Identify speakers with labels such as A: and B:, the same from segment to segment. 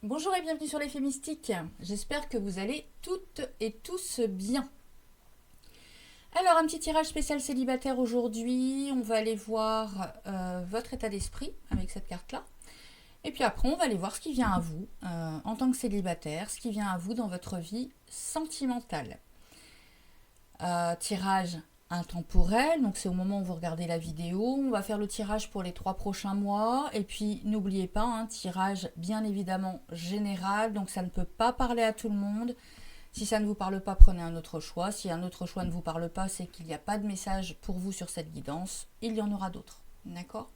A: Bonjour et bienvenue sur l'effet mystique. J'espère que vous allez toutes et tous bien. Alors, un petit tirage spécial célibataire aujourd'hui. On va aller voir votre état d'esprit avec cette carte-là. Et puis après, on va aller voir ce qui vient à vous en tant que célibataire, ce qui vient à vous dans votre vie sentimentale. Tirage intemporel, donc c'est au moment où vous regardez la vidéo. On va faire le tirage pour les 3 prochains mois. Et puis n'oubliez pas, un tirage bien évidemment général, donc ça ne peut pas parler à tout le monde. Si ça ne vous parle pas, prenez un autre choix. Si un autre choix ne vous parle pas, c'est qu'il n'y a pas de message pour vous sur cette guidance. Il y en aura d'autres. D'accord ?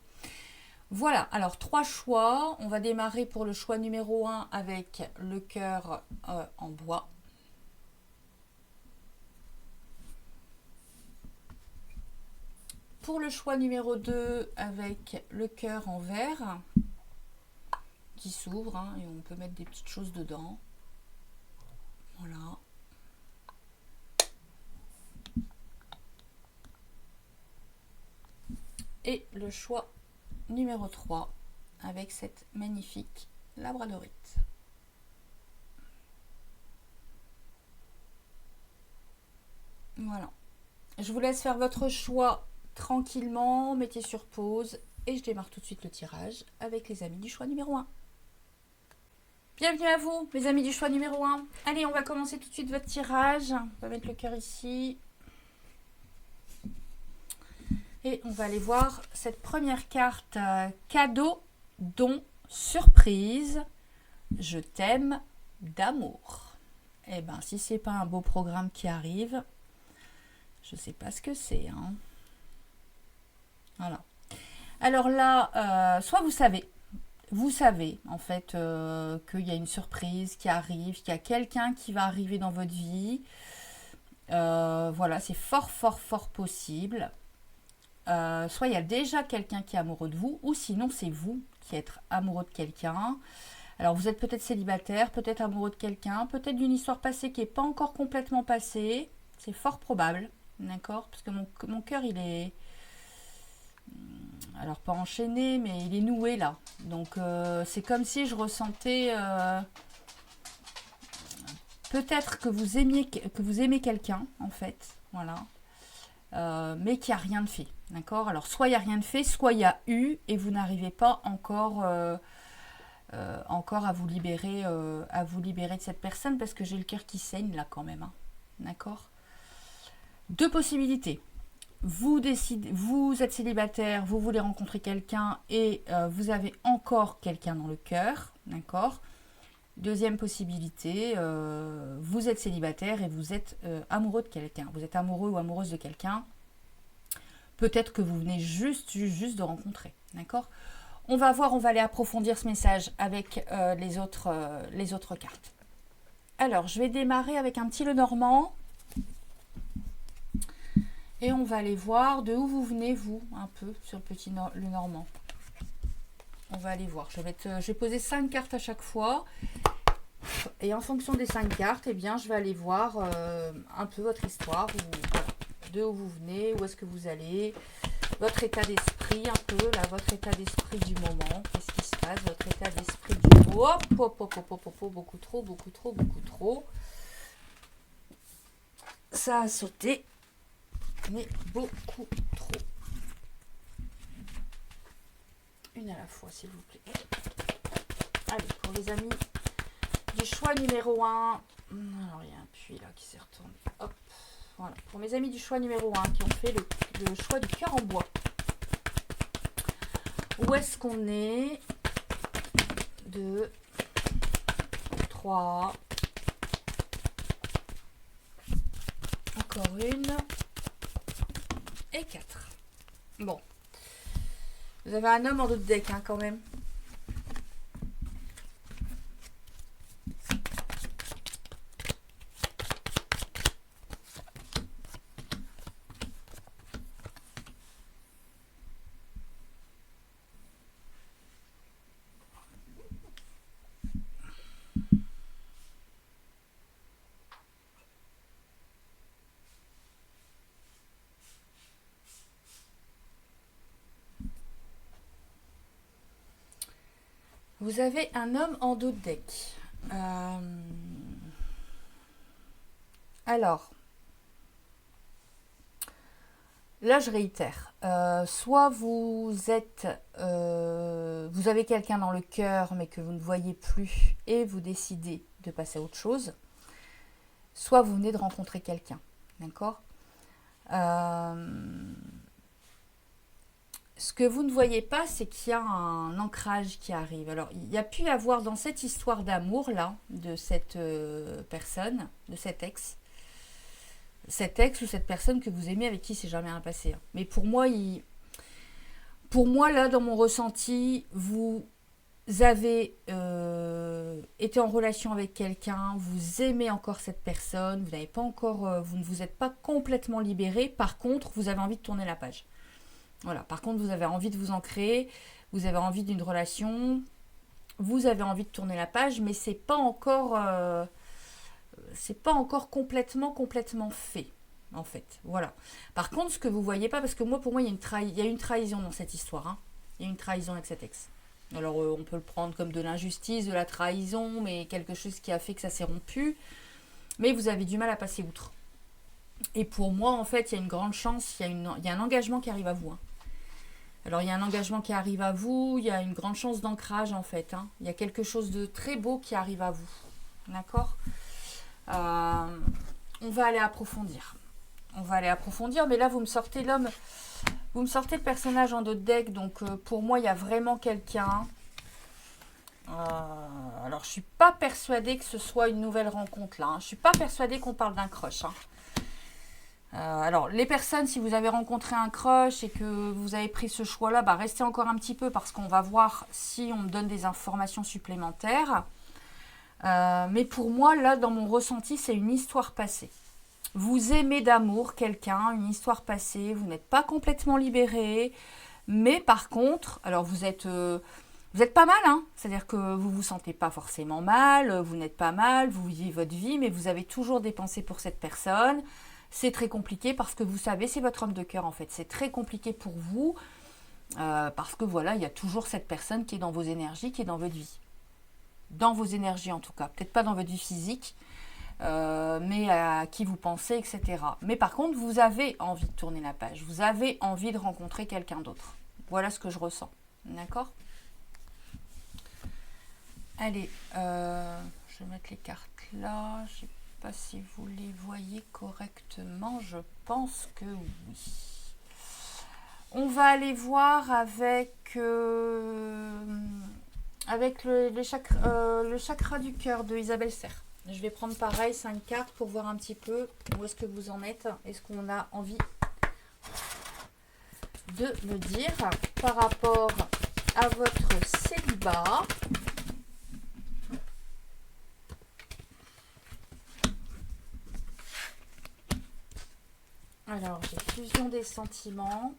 A: Voilà, alors 3 choix. On va démarrer pour le choix numéro 1 avec le cœur en bois. Pour le choix numéro 2 avec le cœur en verre qui s'ouvre et on peut mettre des petites choses dedans. Voilà. Et le choix numéro 3 avec cette magnifique labradorite. Voilà. Je vous laisse faire votre choix tranquillement, mettez sur pause et je démarre tout de suite le tirage avec les amis du choix numéro 1. Bienvenue à vous, mes amis du choix numéro 1. Allez, on va commencer tout de suite votre tirage. On va mettre le cœur ici. Et on va aller voir cette première carte cadeau, don, surprise. Je t'aime d'amour. Eh bien, si c'est pas un beau programme qui arrive, je sais pas ce que c'est. Voilà. Alors là, soit vous savez en fait qu'il y a une surprise qui arrive, qu'il y a quelqu'un qui va arriver dans votre vie. Voilà, c'est fort possible. Soit il y a déjà quelqu'un qui est amoureux de vous, ou sinon c'est vous qui êtes amoureux de quelqu'un. Alors vous êtes peut-être célibataire, peut-être amoureux de quelqu'un, peut-être d'une histoire passée qui n'est pas encore complètement passée. C'est fort probable, d'accord ? Parce que mon cœur, il est... Alors pas enchaîné, mais il est noué là. Donc c'est comme si je ressentais... peut-être que vous aimez quelqu'un, en fait. Voilà. Mais qu'il n'y a rien de fait. D'accord ? Alors, soit il n'y a rien de fait, soit il y a eu et vous n'arrivez pas encore à vous libérer de cette personne parce que j'ai le cœur qui saigne là quand même. D'accord ? Deux possibilités. Vous êtes célibataire, vous voulez rencontrer quelqu'un et vous avez encore quelqu'un dans le cœur. D'accord ? Deuxième possibilité, vous êtes célibataire et vous êtes amoureux de quelqu'un. Vous êtes amoureux ou amoureuse de quelqu'un. Peut-être que vous venez juste de rencontrer. D'accord ? On va aller approfondir ce message avec les autres cartes. Alors, je vais démarrer avec un petit Lenormand. Et on va aller voir de où vous venez, vous, un peu, sur le petit Lenormand. On va aller voir. Je vais poser 5 cartes à chaque fois. Et en fonction des 5 cartes, eh bien, je vais aller voir un peu votre histoire. De où vous venez, où est-ce que vous allez. Votre état d'esprit, un peu, là, votre état d'esprit du moment. Qu'est-ce qui se passe? Votre état d'esprit du moment. Beaucoup trop. Ça a sauté. Mais beaucoup trop. Une à la fois, s'il vous plaît. Allez, pour les amis du choix numéro 1. Alors, il y a un puits là qui s'est retourné. Hop. Voilà. Pour mes amis du choix numéro 1 qui ont fait le choix du cœur en bois. Où est-ce qu'on est? 2, 3. Encore une. Et 4. Bon. Vous avez un homme en dos de deck quand même. Vous avez un homme en dos de deck. Alors, là je réitère. Soit vous êtes, vous avez quelqu'un dans le cœur mais que vous ne voyez plus et vous décidez de passer à autre chose. Soit vous venez de rencontrer quelqu'un. D'accord ? Ce que vous ne voyez pas, c'est qu'il y a un ancrage qui arrive. Alors, il y a pu y avoir dans cette histoire d'amour, là, de cette personne, de cet ex ou cette personne que vous aimez avec qui c'est jamais rien passé. Mais pour moi, là, dans mon ressenti, vous avez été en relation avec quelqu'un, vous aimez encore cette personne, vous n'avez pas encore, vous ne vous êtes pas complètement libéré. Par contre, vous avez envie de tourner la page. Voilà. Par contre, vous avez envie de vous ancrer, vous avez envie d'une relation, vous avez envie de tourner la page, mais c'est pas encore complètement fait, en fait. Voilà. Par contre, ce que vous voyez pas, parce que moi, pour moi, il y a une trahison dans cette histoire. Hein. Il y a une trahison avec cet ex. Alors, on peut le prendre comme de l'injustice, de la trahison, mais quelque chose qui a fait que ça s'est rompu. Mais vous avez du mal à passer outre. Et pour moi, en fait, il y a une grande chance, il y a un engagement qui arrive à vous. Hein. Alors, il y a un engagement qui arrive à vous, il y a une grande chance d'ancrage, en fait. Hein. Il y a quelque chose de très beau qui arrive à vous. D'accord ? On va aller approfondir. Mais là, vous me sortez l'homme, vous me sortez le personnage en dos de deck, donc pour moi, il y a vraiment quelqu'un. Alors, je suis pas persuadée que ce soit une nouvelle rencontre, là. Hein. Je suis pas persuadée qu'on parle d'un crush. Hein. Alors, les personnes, si vous avez rencontré un crush et que vous avez pris ce choix-là, bah, restez encore un petit peu parce qu'on va voir si on me donne des informations supplémentaires. Mais pour moi, là, dans mon ressenti, c'est une histoire passée. Vous aimez d'amour quelqu'un, une histoire passée, vous n'êtes pas complètement libéré, mais par contre, alors vous êtes pas mal, hein, c'est-à-dire que vous vous sentez pas forcément mal, vous n'êtes pas mal, vous vivez votre vie, mais vous avez toujours des pensées pour cette personne. C'est très compliqué parce que vous savez, c'est votre homme de cœur en fait. C'est très compliqué pour vous parce que voilà, il y a toujours cette personne qui est dans vos énergies, qui est dans votre vie. Dans vos énergies en tout cas. Peut-être pas dans votre vie physique, mais à qui vous pensez, etc. Mais par contre, vous avez envie de tourner la page. Vous avez envie de rencontrer quelqu'un d'autre. Voilà ce que je ressens. D'accord ? Allez, je vais mettre les cartes là. Je sais pas si vous les voyez correctement. Je pense que oui. On va aller voir avec le chakra du cœur de Isabelle Serre. Je vais prendre pareil 5 cartes pour voir un petit peu où est-ce que vous en êtes. Est-ce qu'on a envie de me dire par rapport à votre célibat ? Alors, j'ai fusion des sentiments.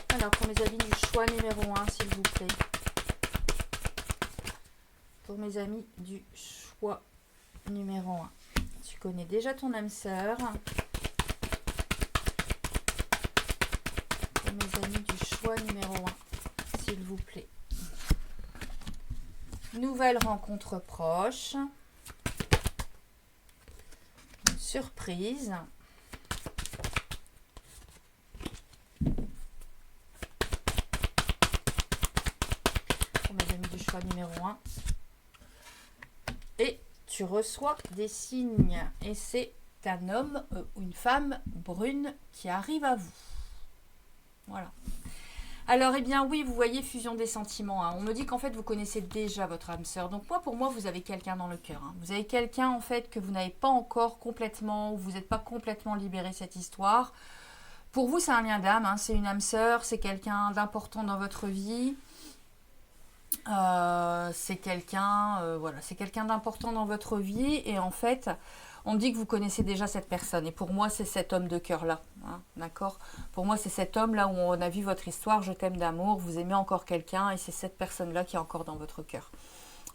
A: Alors, pour mes amis du choix numéro 1, s'il vous plaît. Pour mes amis du choix numéro 1. Tu connais déjà ton âme sœur. Pour mes amis du choix numéro 1, s'il vous plaît. Nouvelle rencontre proche. Une surprise. Pour mes amis du choix numéro 1. Et tu reçois des signes. Et c'est un homme ou une femme brune qui arrive à vous. Voilà. Alors, eh bien, oui, vous voyez, fusion des sentiments. Hein. On me dit qu'en fait, vous connaissez déjà votre âme sœur. Donc, pour moi, vous avez quelqu'un dans le cœur. Hein. Vous avez quelqu'un, en fait, que vous n'avez pas encore complètement, ou vous n'êtes pas complètement libéré de cette histoire. Pour vous, c'est un lien d'âme. Hein. C'est une âme sœur. C'est quelqu'un d'important dans votre vie. C'est quelqu'un c'est quelqu'un d'important dans votre vie. Et en fait... on me dit que vous connaissez déjà cette personne. Et pour moi, c'est cet homme de cœur-là. Hein, d'accord ? Pour moi, c'est cet homme-là où on a vu votre histoire. Je t'aime d'amour. Vous aimez encore quelqu'un. Et c'est cette personne-là qui est encore dans votre cœur.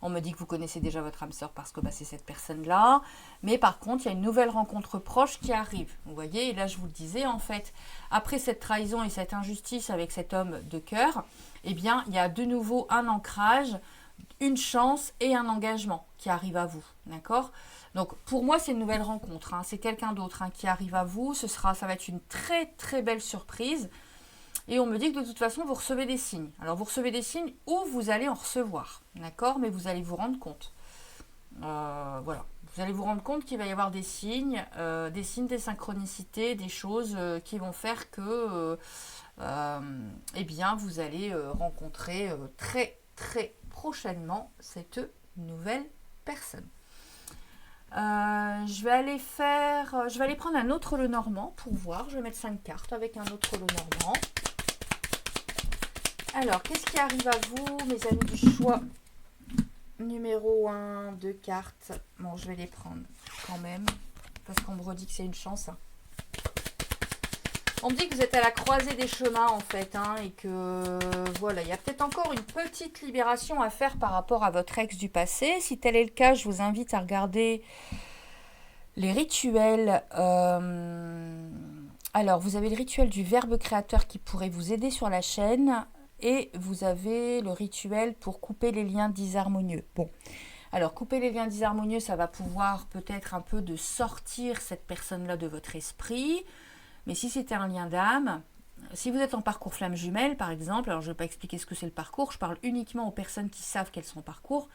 A: On me dit que vous connaissez déjà votre âme sœur parce que bah, c'est cette personne-là. Mais par contre, il y a une nouvelle rencontre proche qui arrive. Vous voyez, et là, je vous le disais, en fait, après cette trahison et cette injustice avec cet homme de cœur, eh bien, il y a de nouveau un ancrage, une chance et un engagement qui arrive à vous. D'accord? Donc, pour moi, c'est une nouvelle rencontre. Hein. C'est quelqu'un d'autre ça arrive à vous. Ça va être une très, très belle surprise. Et on me dit que de toute façon, vous recevez des signes. Alors, vous recevez des signes ou vous allez en recevoir. D'accord? Mais vous allez vous rendre compte. Voilà. Vous allez vous rendre compte qu'il va y avoir des signes, des synchronicités, des choses qui vont faire que eh bien, vous allez rencontrer très, très prochainement cette nouvelle personne. Je vais aller prendre un autre Lenormand pour voir. Je vais mettre 5 cartes avec un autre Lenormand. Alors, qu'est-ce qui arrive à vous, mes amis du choix numéro 1, 2 cartes. Bon, je vais les prendre quand même, parce qu'on me redit que c'est une chance. On me dit que vous êtes à la croisée des chemins, en fait, et que, voilà, il y a peut-être encore une petite libération à faire par rapport à votre ex du passé. Si tel est le cas, je vous invite à regarder les rituels. Alors, vous avez le rituel du verbe créateur qui pourrait vous aider sur la chaîne. Et vous avez le rituel pour couper les liens disharmonieux. Bon, alors couper les liens disharmonieux, ça va pouvoir peut-être un peu de sortir cette personne-là de votre esprit. Mais si c'était un lien d'âme, si vous êtes en parcours flamme jumelle, par exemple, alors je ne vais pas expliquer ce que c'est le parcours, je parle uniquement aux personnes qui savent qu'elles sont en parcours,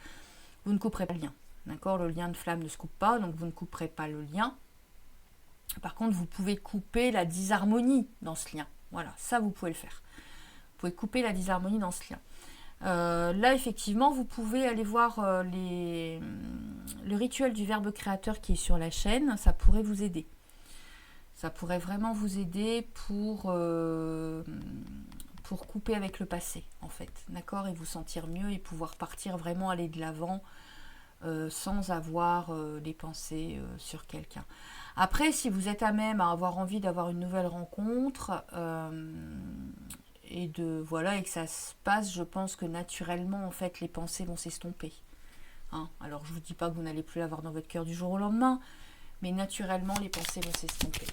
A: vous ne couperez pas le lien. D'accord? Le lien de flamme ne se coupe pas, donc vous ne couperez pas le lien. Par contre, vous pouvez couper la disharmonie dans ce lien. Voilà, ça vous pouvez le faire. Vous pouvez couper la disharmonie dans ce lien. Là, effectivement, vous pouvez aller voir le rituel du verbe créateur qui est sur la chaîne. Ça pourrait vous aider. Ça pourrait vraiment vous aider pour couper avec le passé, en fait. D'accord? Et vous sentir mieux et pouvoir partir vraiment aller de l'avant sans avoir des pensées sur quelqu'un. Après, si vous êtes à même à avoir envie d'avoir une nouvelle rencontre... et que ça se passe, je pense que naturellement, en fait, les pensées vont s'estomper. Alors, je ne vous dis pas que vous n'allez plus l'avoir dans votre cœur du jour au lendemain, mais naturellement, les pensées vont s'estomper.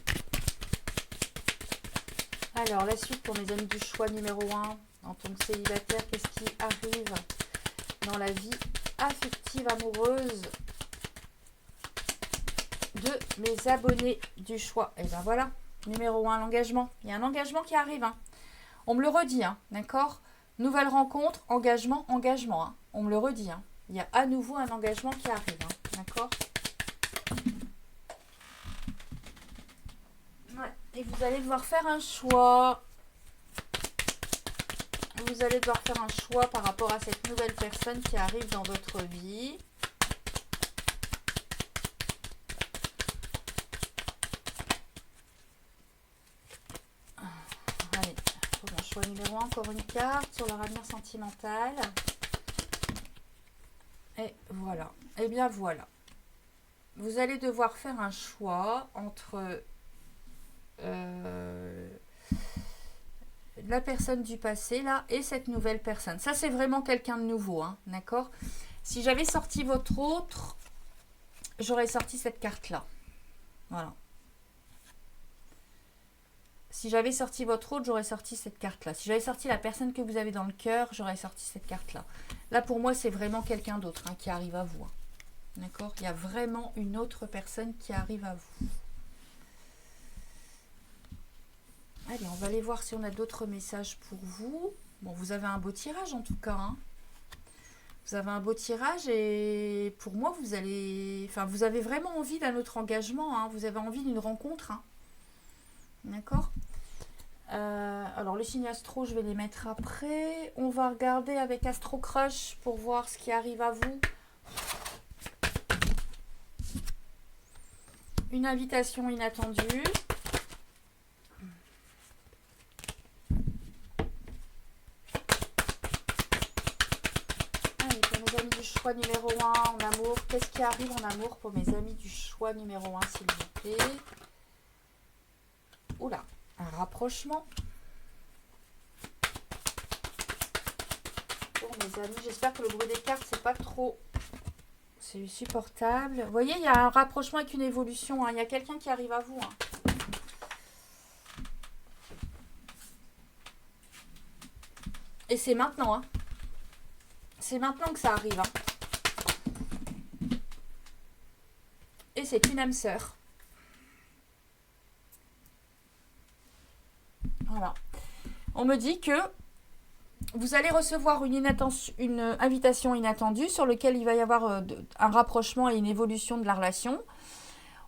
A: Alors, la suite pour mes amis du choix numéro 1, en tant que célibataire, qu'est-ce qui arrive dans la vie affective amoureuse de mes abonnés du choix? Et bien voilà, numéro 1, l'engagement. Il y a un engagement qui arrive, On me le redit, d'accord? Nouvelle rencontre, engagement, engagement. On me le redit. Il y a à nouveau un engagement qui arrive, d'accord? Ouais. Et vous allez devoir faire un choix. Vous allez devoir faire un choix par rapport à cette nouvelle personne qui arrive dans votre vie. Choix numéro 1, encore une carte sur leur avenir sentimental. Et voilà. Et bien voilà. Vous allez devoir faire un choix entre la personne du passé là et cette nouvelle personne. Ça, c'est vraiment quelqu'un de nouveau, d'accord? Si j'avais sorti votre autre, j'aurais sorti cette carte-là. Voilà. Si j'avais sorti votre autre, j'aurais sorti cette carte-là. Si j'avais sorti la personne que vous avez dans le cœur, j'aurais sorti cette carte-là. Là, pour moi, c'est vraiment quelqu'un d'autre qui arrive à vous. D'accord? Il y a vraiment une autre personne qui arrive à vous. Allez, on va aller voir si on a d'autres messages pour vous. Bon, vous avez un beau tirage en tout cas. Vous avez un beau tirage et pour moi, vous avez vraiment envie d'un autre engagement. Vous avez envie d'une rencontre. D'accord? Alors les signes astro, je vais les mettre après. On va regarder avec Astro Crush pour voir ce qui arrive à vous. Une invitation inattendue. Allez, pour mes amis du choix numéro 1 en amour, qu'est-ce qui arrive en amour pour mes amis du choix numéro 1, s'il vous plaît? Oula, un rapprochement. Pour Bonjour mes amis, j'espère que le bruit des cartes c'est pas trop... C'est supportable. Vous voyez, il y a un rapprochement avec une évolution. Hein. Il y a quelqu'un qui arrive à vous. Hein. Et c'est maintenant. Hein. C'est maintenant que ça arrive. Hein. Et c'est une âme sœur. Voilà. On me dit que vous allez recevoir une invitation inattendue sur laquelle il va y avoir un rapprochement et une évolution de la relation.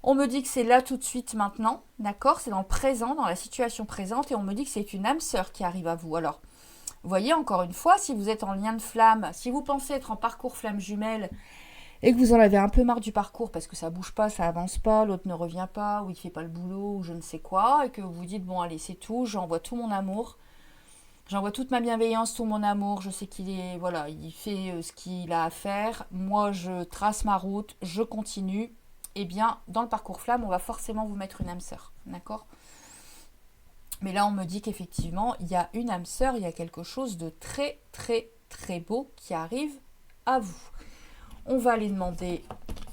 A: On me dit que c'est là tout de suite maintenant, d'accord? C'est dans le présent, dans la situation présente, et on me dit que c'est une âme sœur qui arrive à vous. Alors, vous voyez, encore une fois, si vous êtes en lien de flamme, si vous pensez être en parcours flamme jumelle, et que vous en avez un peu marre du parcours parce que ça bouge pas, ça avance pas, l'autre ne revient pas, ou il fait pas le boulot, ou je ne sais quoi, et que vous vous dites, bon allez, c'est tout, j'envoie tout mon amour, j'envoie toute ma bienveillance, tout mon amour, je sais qu'il est, voilà, il fait ce qu'il a à faire, moi je trace ma route, je continue, eh bien, dans le parcours flamme, on va forcément vous mettre une âme sœur, d'accord? Mais là, on me dit qu'effectivement, il y a une âme sœur, il y a quelque chose de très, très, très beau qui arrive à vous. On va aller demander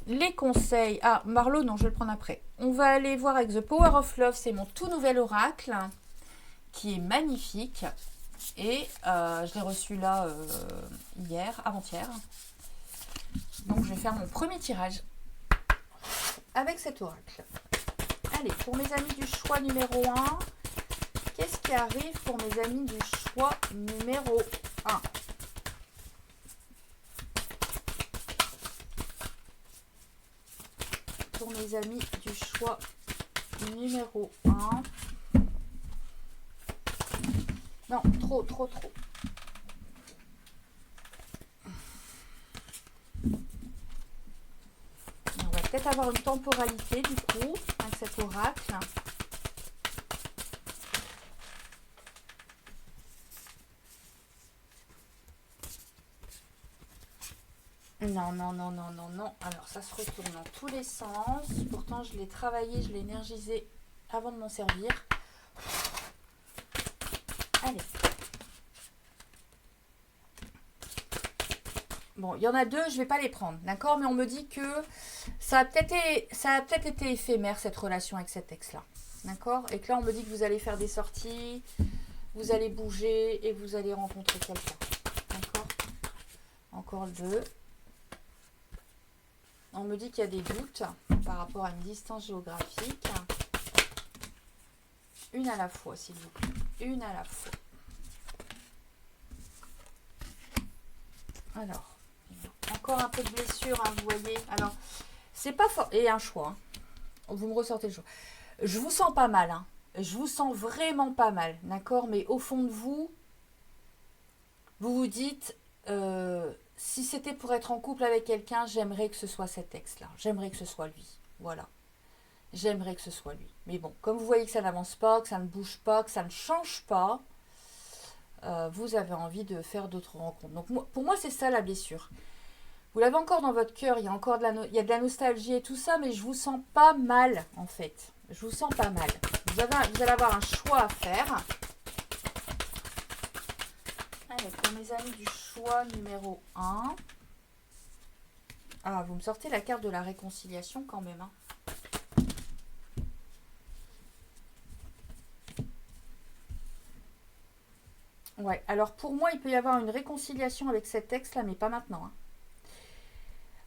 A: les conseils. Ah, Marlo, non, je vais le prendre après. On va aller voir avec The Power of Love, c'est mon tout nouvel oracle, qui est magnifique. Et je l'ai reçu là hier, avant-hier. Donc, je vais faire mon premier tirage avec cet oracle. Allez, pour mes amis du choix numéro 1, qu'est-ce qui arrive pour mes amis du choix numéro 1? Pour mes amis du choix numéro 1. Non, trop. On va peut-être avoir une temporalité du coup avec cet oracle. Non. Alors, ça se retourne dans tous les sens. Pourtant, je l'ai travaillé, je l'ai énergisé avant de m'en servir. Allez. Bon, il y en a deux, je ne vais pas les prendre, d'accord? Mais on me dit que ça a peut-être été éphémère, cette relation avec cet ex-là. D'accord? Et que là, on me dit que vous allez faire des sorties, vous allez bouger et vous allez rencontrer quelqu'un. D'accord? Encore deux. On me dit qu'il y a des doutes par rapport à une distance géographique. Une à la fois, s'il vous plaît. Une à la fois. Alors, encore un peu de blessure, hein, vous voyez. Alors, c'est pas fort. Et un choix. Hein. Vous me ressortez le choix. Je vous sens pas mal. Hein. Je vous sens vraiment pas mal. D'accord? Mais au fond de vous, vous vous dites... si c'était pour être en couple avec quelqu'un, j'aimerais que ce soit cet ex-là. J'aimerais que ce soit lui. Voilà. J'aimerais que ce soit lui. Mais bon, comme vous voyez que ça n'avance pas, que ça ne bouge pas, que ça ne change pas, vous avez envie de faire d'autres rencontres. Donc pour moi, c'est ça la blessure. Vous l'avez encore dans votre cœur, il y a encore il y a de la nostalgie et tout ça, mais je vous sens pas mal, en fait. Je vous sens pas mal. Vous allez avoir un choix à faire. Allez, pour mes amis du choix numéro 1. Ah, vous me sortez la carte de la réconciliation quand même. Hein. Ouais, alors pour moi, il peut y avoir une réconciliation avec cet ex-là, mais pas maintenant. Hein.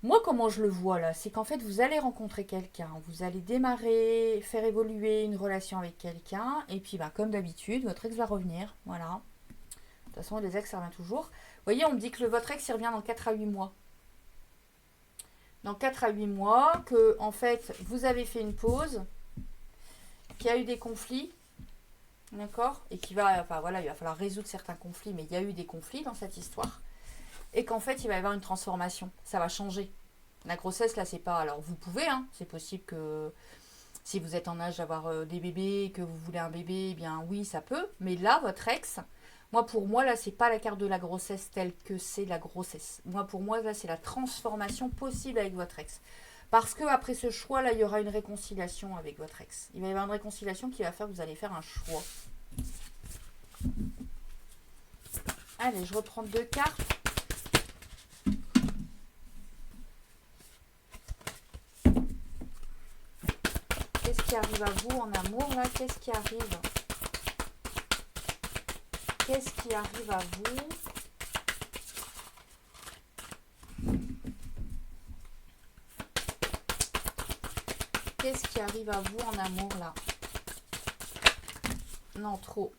A: Moi, comment je le vois là, c'est qu'en fait, vous allez rencontrer quelqu'un, vous allez démarrer, faire évoluer une relation avec quelqu'un, et puis, bah, comme d'habitude, votre ex va revenir, voilà. De toute façon, les ex, ça revient toujours. Vous voyez, on me dit que votre ex, il revient dans 4 à 8 mois. Dans 4 à 8 mois, que, en fait, vous avez fait une pause, qu'il y a eu des conflits, d'accord? Et qu'il va, enfin voilà, il va falloir résoudre certains conflits, mais il y a eu des conflits dans cette histoire. Et qu'en fait, il va y avoir une transformation. Ça va changer. La grossesse, là, c'est pas... Alors, vous pouvez, hein, c'est possible que si vous êtes en âge d'avoir des bébés, que vous voulez un bébé, eh bien oui, ça peut. Mais là, votre ex, pour moi, là, c'est pas la carte de la grossesse telle que c'est la grossesse. Pour moi, là, c'est la transformation possible avec votre ex. Parce que après ce choix, là, il y aura une réconciliation avec votre ex. Il va y avoir une réconciliation qui va faire que vous allez faire un choix. Allez, je reprends 2 cartes. qui arrive à vous en amour là? Qu'est-ce qui arrive? Qu'est-ce qui arrive à vous? Qu'est-ce qui arrive à vous en amour là? Non, trop.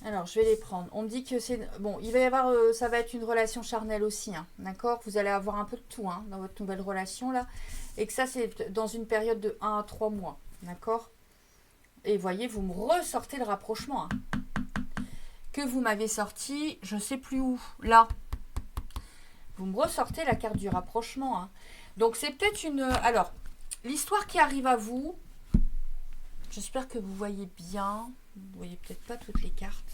A: Alors, je vais les prendre. On me dit que c'est... Bon, il va y avoir... ça va être une relation charnelle aussi, hein, d'accord? Vous allez avoir un peu de tout, hein, dans votre nouvelle relation, là. Et que ça, c'est dans une période de 1 à 3 mois, d'accord? Et voyez, vous me ressortez le rapprochement, hein, que vous m'avez sorti, je ne sais plus où, là. Vous me ressortez la carte du rapprochement, hein. Donc, c'est peut-être une... Alors, l'histoire qui arrive à vous, j'espère que vous voyez bien. Vous voyez peut-être pas toutes les cartes.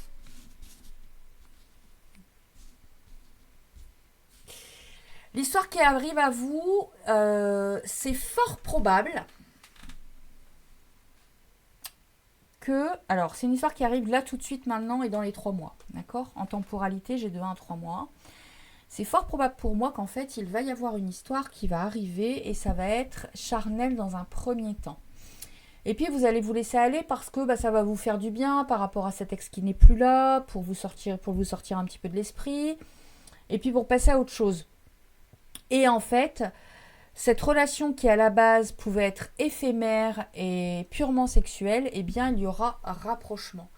A: L'histoire qui arrive à vous, c'est fort probable que... Alors, c'est une histoire qui arrive là tout de suite maintenant et dans les 3 mois. D'accord? En temporalité, j'ai de 1 à 3 mois. C'est fort probable pour moi qu'en fait, il va y avoir une histoire qui va arriver et ça va être charnel dans un premier temps. Et puis, vous allez vous laisser aller parce que bah, ça va vous faire du bien par rapport à cet ex qui n'est plus là, pour vous sortir un petit peu de l'esprit, et puis pour passer à autre chose. Et en fait, cette relation qui à la base pouvait être éphémère et purement sexuelle, eh bien, il y aura un rapprochement.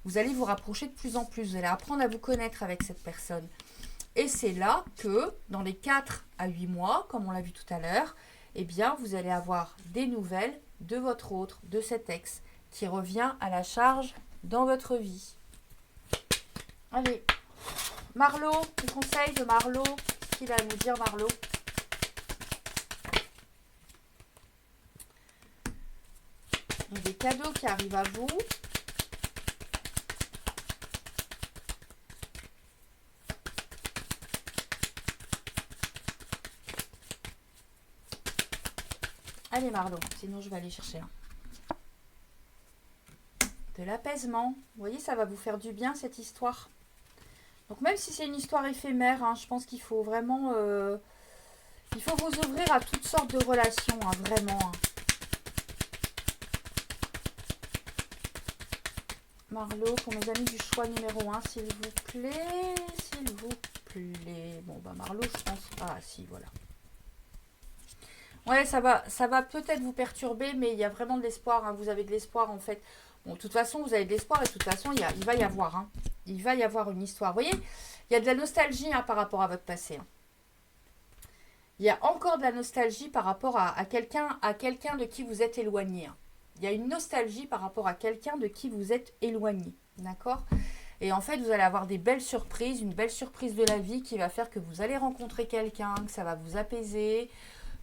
A: Vous allez vous rapprocher de plus en plus, vous allez apprendre à vous connaître avec cette personne. Et c'est là que, dans les 4 à 8 mois, comme on l'a vu tout à l'heure, eh bien, vous allez avoir des nouvelles de votre autre, de cet ex, qui revient à la charge dans votre vie. Allez, Marlo, les conseils de Marlo, qu'est-ce qu'il a à nous dire, Marlo? Il y a des cadeaux qui arrivent à vous. Allez Marlo, sinon je vais aller chercher un. De l'apaisement. Vous voyez, ça va vous faire du bien cette histoire. Donc même si c'est une histoire éphémère, hein, je pense qu'il faut vraiment... il faut vous ouvrir à toutes sortes de relations, hein, vraiment. Hein. Marlo, pour mes amis du choix numéro 1, s'il vous plaît. S'il vous plaît. Bon, bah Marlo, je pense... Ah si, voilà. Ouais, ça va peut-être vous perturber, mais il y a vraiment de l'espoir. Hein. Vous avez de l'espoir, en fait. Bon, de toute façon, vous avez de l'espoir, et de toute façon, il va y avoir. Hein. Il va y avoir une histoire. Vous voyez, il y a de la nostalgie hein, par rapport à votre passé. Hein. Il y a encore de la nostalgie par rapport à quelqu'un de qui vous êtes éloigné. Hein. Il y a une nostalgie par rapport à quelqu'un de qui vous êtes éloigné. D'accord ? Et en fait, vous allez avoir des belles surprises, une belle surprise de la vie qui va faire que vous allez rencontrer quelqu'un, que ça va vous apaiser,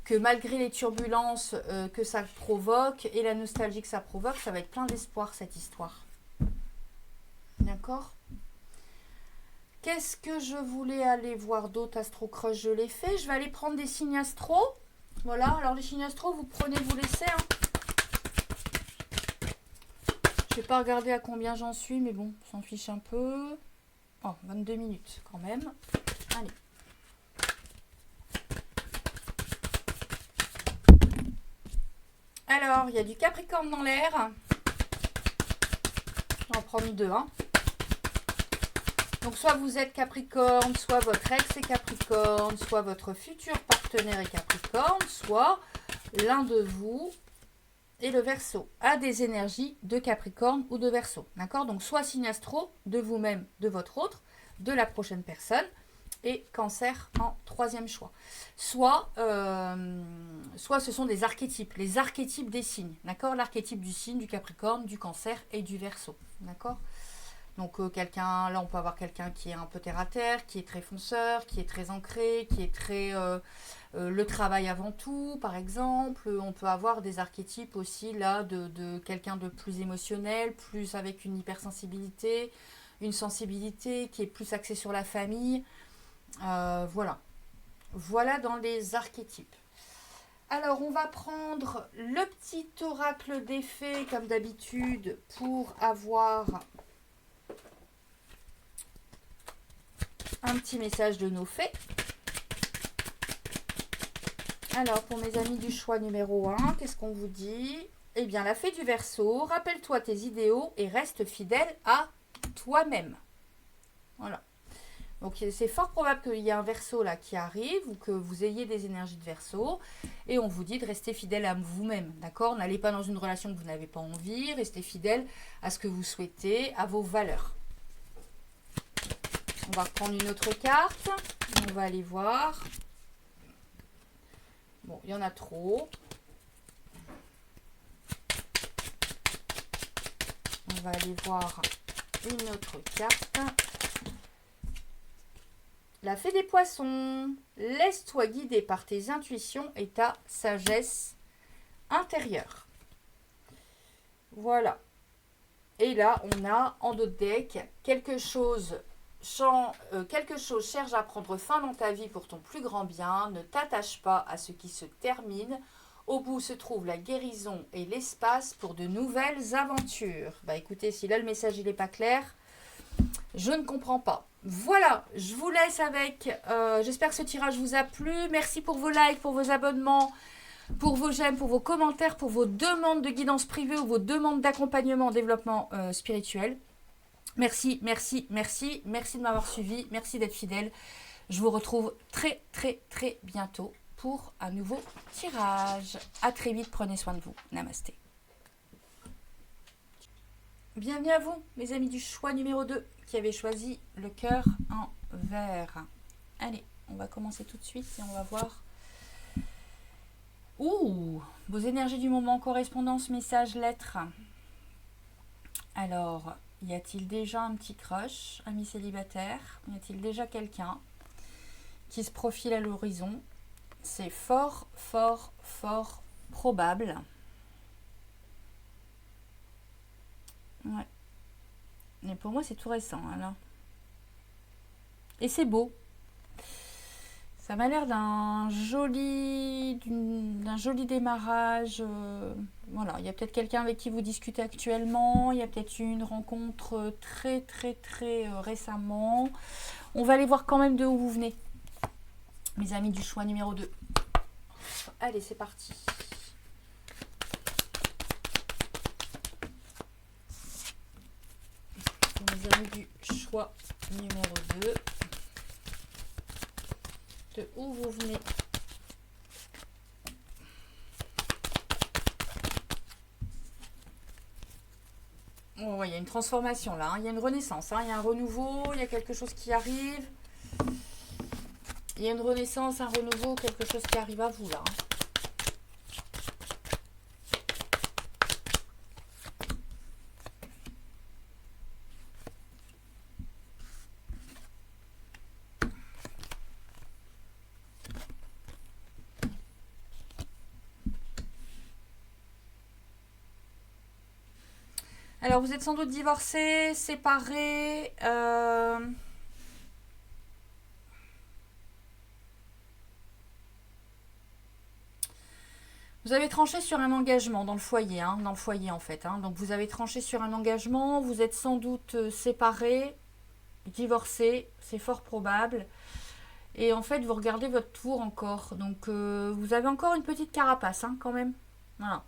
A: que malgré les turbulences que ça provoque et la nostalgie que ça provoque, ça va être plein d'espoir cette histoire. D'accord ? Qu'est-ce que je voulais aller voir d'autres Astro Crush? Je l'ai fait. Je vais aller prendre des signes astro. Voilà, alors les signes astro, vous prenez, vous laissez. Hein. Je vais pas regarder à combien j'en suis, mais bon, on s'en fiche un peu. Oh, 22 minutes quand même. Allez. Alors, il y a du Capricorne dans l'air. J'en prends 2, hein. Donc, soit vous êtes Capricorne, soit votre ex est Capricorne, soit votre futur partenaire est Capricorne, soit l'un de vous et le Verseau a des énergies de Capricorne ou de Verseau. D'accord? Donc, soit signe astro de vous-même, de votre autre, de la prochaine personne, et Cancer en 3e choix. Soit ce sont des archétypes, les archétypes des signes. D'accord? L'archétype du signe, du Capricorne, du Cancer et du Verseau. D'accord? Donc, là, on peut avoir quelqu'un qui est un peu terre-à-terre, qui est très fonceur, qui est très ancré, qui est très... le travail avant tout, par exemple. On peut avoir des archétypes aussi, là, de quelqu'un de plus émotionnel, plus avec une hypersensibilité, une sensibilité qui est plus axée sur la famille. Voilà. Voilà dans les archétypes. Alors, on va prendre le petit oracle des fées, comme d'habitude, pour avoir... un petit message de nos fées. Alors, pour mes amis du choix numéro 1, qu'est-ce qu'on vous dit? Eh bien, la fée du Verseau, rappelle-toi tes idéaux et reste fidèle à toi-même. Voilà. Donc, c'est fort probable qu'il y ait un Verseau là qui arrive ou que vous ayez des énergies de Verseau. Et on vous dit de rester fidèle à vous-même, d'accord? N'allez pas dans une relation que vous n'avez pas envie. Restez fidèle à ce que vous souhaitez, à vos valeurs. On va reprendre une autre carte. On va aller voir. Bon, il y en a trop. On va aller voir une autre carte. La fée des poissons. Laisse-toi guider par tes intuitions et ta sagesse intérieure. Voilà. Et là, on a en dos de deck quelque chose cherche à prendre fin dans ta vie pour ton plus grand bien. Ne t'attache pas à ce qui se termine. Au bout se trouve la guérison et l'espace pour de nouvelles aventures. Bah écoutez, si là le message il n'est pas clair, je ne comprends pas. Voilà, je vous laisse avec. J'espère que ce tirage vous a plu. Merci pour vos likes, pour vos abonnements, pour vos j'aime, pour vos commentaires, pour vos demandes de guidance privée ou vos demandes d'accompagnement en développement spirituel. Merci, merci, merci. Merci de m'avoir suivi. Merci d'être fidèle. Je vous retrouve très, très, très bientôt pour un nouveau tirage. À très vite. Prenez soin de vous. Namasté. Bienvenue à vous, mes amis du choix numéro 2, qui avez choisi le cœur en vert. Allez, on va commencer tout de suite et on va voir. Ouh, vos énergies du moment, correspondance, message, lettre. Alors, y a-t-il déjà un petit crush, ami célibataire? Y a-t-il déjà quelqu'un qui se profile à l'horizon? C'est fort, fort, fort probable. Ouais. Mais pour moi, c'est tout récent. Alors. Et c'est beau. Ça m'a l'air d'un joli démarrage. Voilà, il y a peut-être quelqu'un avec qui vous discutez actuellement. Il y a peut-être eu une rencontre très, très, très récemment. On va aller voir quand même de où vous venez. Mes amis du choix numéro 2. Allez, c'est parti. Mes amis du choix numéro 2. De où vous venez. Oh, ouais, il y a une transformation là, hein. Il y a une renaissance, hein. Il y a un renouveau, il y a quelque chose qui arrive. Il y a une renaissance, un renouveau, quelque chose qui arrive à vous là, hein. Alors, vous êtes sans doute divorcé, séparé. Vous avez tranché sur un engagement dans le foyer, hein, en fait. Hein. Donc, vous avez tranché sur un engagement. Vous êtes sans doute séparé, divorcé. C'est fort probable. Et en fait, vous regardez votre tour encore. Donc, vous avez encore une petite carapace, hein, quand même. Voilà.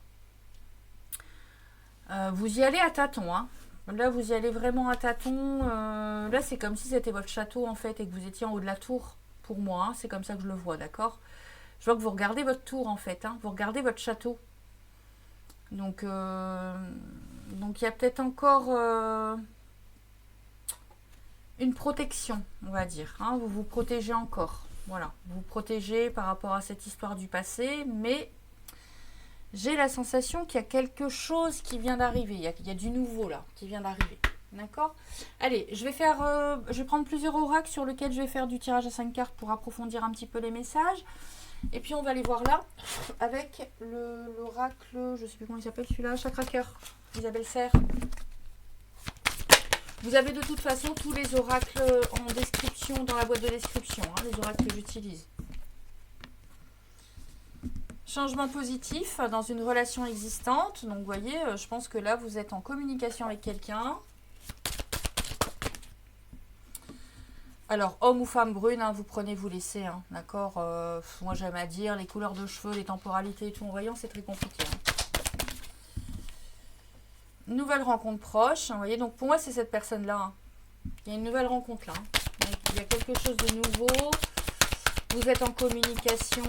A: Vous y allez à tâtons, hein. Là, vous y allez vraiment à tâtons. Là, c'est comme si c'était votre château, en fait, et que vous étiez en haut de la tour, pour moi. Hein. C'est comme ça que je le vois, d'accord? Je vois que vous regardez votre tour, en fait. Hein. Vous regardez votre château. Donc, il y a peut-être encore une protection, on va dire. Hein. Vous vous protégez encore. Voilà. Vous vous protégez par rapport à cette histoire du passé, mais... j'ai la sensation qu'il y a quelque chose qui vient d'arriver. Il y a du nouveau là qui vient d'arriver. D'accord? Allez, je vais prendre plusieurs oracles sur lesquels je vais faire du tirage à 5 cartes pour approfondir un petit peu les messages. Et puis on va aller voir là avec l'oracle, je ne sais plus comment il s'appelle celui-là, Chakra Cœur, Isabelle Serre. Vous avez de toute façon tous les oracles en description, dans la boîte de description, hein, les oracles que j'utilise. Changement positif dans une relation existante. Donc, vous voyez, je pense que là, vous êtes en communication avec quelqu'un. Alors, homme ou femme brune, hein, vous prenez, vous laissez, hein, d'accord. Moi, j'aime à dire, les couleurs de cheveux, les temporalités et tout en voyant, c'est très compliqué. Hein. Nouvelle rencontre proche, hein, vous voyez, donc pour moi, c'est cette personne-là. Hein. Il y a une nouvelle rencontre là. Hein. Il y a quelque chose de nouveau. Vous êtes en communication,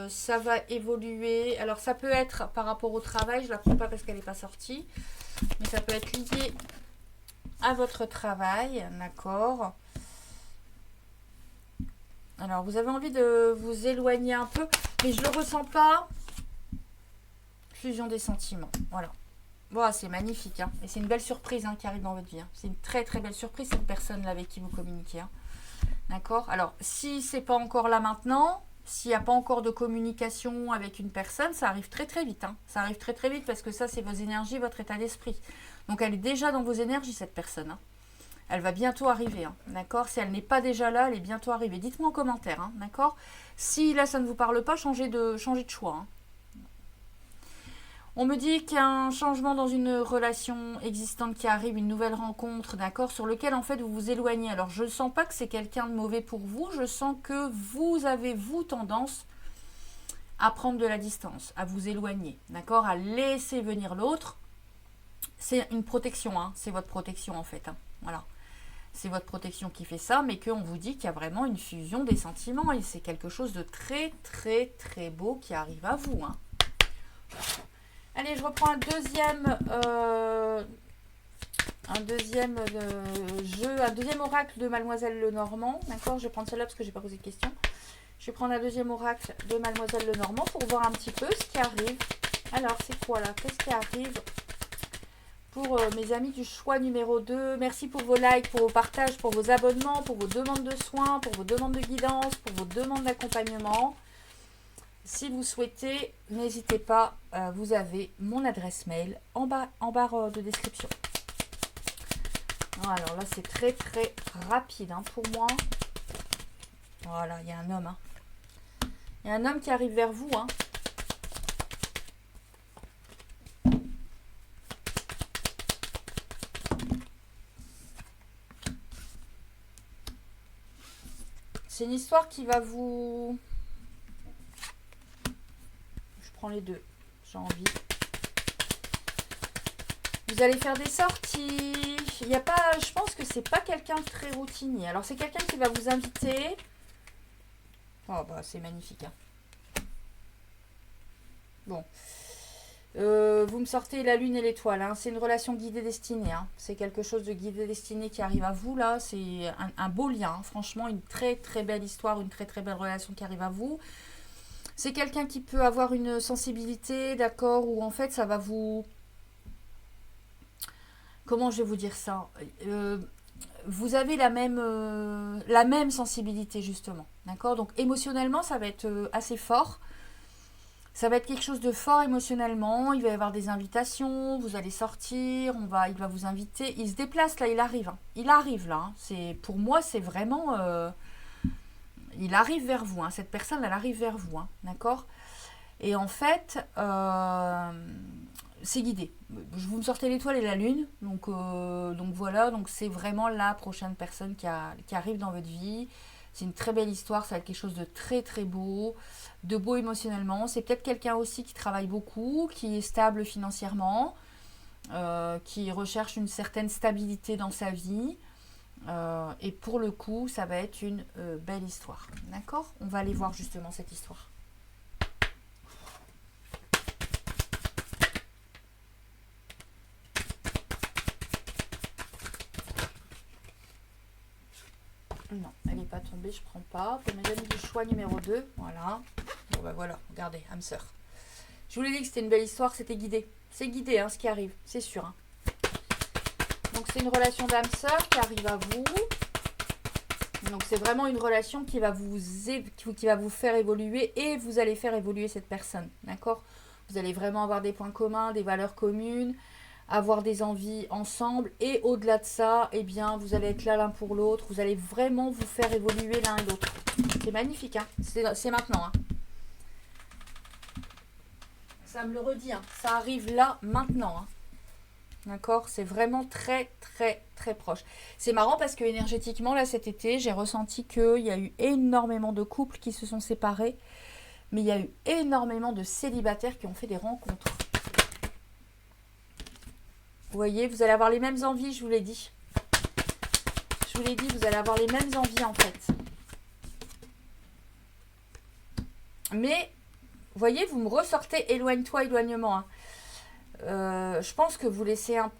A: ça va évoluer. Alors, ça peut être par rapport au travail, je ne la prends pas parce qu'elle n'est pas sortie, mais ça peut être lié à votre travail, d'accord. Alors, vous avez envie de vous éloigner un peu, mais je ne le ressens pas. Fusion des sentiments, voilà. Bon, c'est magnifique, hein. Et c'est une belle surprise hein, qui arrive dans votre vie. Hein. C'est une très très belle surprise, cette personne-là avec qui vous communiquez. Hein. D'accord. Alors, si c'est pas encore là maintenant, s'il n'y a pas encore de communication avec une personne, ça arrive très très vite. Hein. Ça arrive très très vite parce que ça, c'est vos énergies, votre état d'esprit. Donc, elle est déjà dans vos énergies, cette personne. Hein. Elle va bientôt arriver, hein, d'accord. Si elle n'est pas déjà là, elle est bientôt arrivée. Dites-moi en commentaire, hein, d'accord. Si là, ça ne vous parle pas, changez de choix. Hein. On me dit qu'il y a un changement dans une relation existante qui arrive, une nouvelle rencontre, d'accord, sur lequel en fait vous vous éloignez. Alors je ne sens pas que c'est quelqu'un de mauvais pour vous, je sens que vous avez, vous, tendance à prendre de la distance, à vous éloigner, d'accord, à laisser venir l'autre. C'est une protection, hein, c'est votre protection en fait, hein, voilà. C'est votre protection qui fait ça, mais qu'on vous dit qu'il y a vraiment une fusion des sentiments et c'est quelque chose de très très très beau qui arrive à vous, hein. Allez, je reprends un deuxième jeu, un deuxième oracle de Mademoiselle Lenormand. D'accord, je vais prendre celle-là parce que je n'ai pas posé de question. Je vais prendre un deuxième oracle de Mademoiselle Lenormand pour voir un petit peu ce qui arrive. Alors, c'est quoi là? Qu'est-ce qui arrive pour mes amis du choix numéro 2? Merci pour vos likes, pour vos partages, pour vos abonnements, pour vos demandes de soins, pour vos demandes de guidance, pour vos demandes d'accompagnement. Si vous souhaitez, n'hésitez pas, vous avez mon adresse mail en barre de description. Alors là, c'est très très rapide hein, pour moi. Voilà, il y a un homme. Hein. Il y a un homme qui arrive vers vous. Hein. C'est une histoire qui va vous... les deux, j'ai envie. Vous allez faire des sorties. Il n'y a pas, je pense que c'est pas quelqu'un de très routinier. Alors c'est quelqu'un qui va vous inviter. Oh bah c'est magnifique. Hein. Bon. Vous me sortez la lune et l'étoile. Hein. C'est une relation guidée destinée. Hein. C'est quelque chose de guidé destiné qui arrive à vous là. C'est un beau lien. Hein. Franchement, une très très belle histoire, une très très belle relation qui arrive à vous. C'est quelqu'un qui peut avoir une sensibilité, d'accord, où en fait ça va vous... Comment je vais vous dire ça vous avez la même sensibilité justement, d'accord. Donc émotionnellement ça va être assez fort. Ça va être quelque chose de fort émotionnellement. Il va y avoir des invitations, vous allez sortir, il va vous inviter. Il se déplace là, il arrive. Hein. Il arrive là. Hein. Pour moi c'est vraiment... il arrive vers vous, hein. Cette personne, elle arrive vers vous, hein. D'accord. Et en fait, c'est guidé. Vous me sortez l'étoile et la lune, donc voilà, donc c'est vraiment la prochaine personne qui arrive dans votre vie. C'est une très belle histoire, ça va être quelque chose de très très beau, de beau émotionnellement. C'est peut-être quelqu'un aussi qui travaille beaucoup, qui est stable financièrement, qui recherche une certaine stabilité dans sa vie. Et pour le coup, ça va être une belle histoire. D'accord. On va aller voir justement cette histoire. Non, elle n'est pas tombée, je prends pas. Pour mes amis du choix numéro 2, voilà. Bon bah voilà, regardez, âme sœur. Je vous l'ai dit que c'était une belle histoire, c'était guidé. C'est guidé hein, ce qui arrive, c'est sûr. Hein. Donc c'est une relation d'âme sœur qui arrive à vous. Donc c'est vraiment une relation qui va vous faire évoluer et vous allez faire évoluer cette personne, d'accord. Vous allez vraiment avoir des points communs, des valeurs communes, avoir des envies ensemble et au-delà de ça, eh bien vous allez être là l'un pour l'autre, vous allez vraiment vous faire évoluer l'un et l'autre. C'est magnifique, hein. C'est maintenant. Hein. Ça me le redit, hein. Ça arrive là maintenant. Hein. D'accord? C'est vraiment très, très, très proche. C'est marrant parce que énergétiquement, là, cet été, j'ai ressenti qu'il y a eu énormément de couples qui se sont séparés, mais il y a eu énormément de célibataires qui ont fait des rencontres. Vous voyez, vous allez avoir les mêmes envies, je vous l'ai dit. Je vous l'ai dit, vous allez avoir les mêmes envies, en fait. Mais, vous voyez, vous me ressortez éloigne-toi, éloignement. Hein. Je pense que vous laissez un...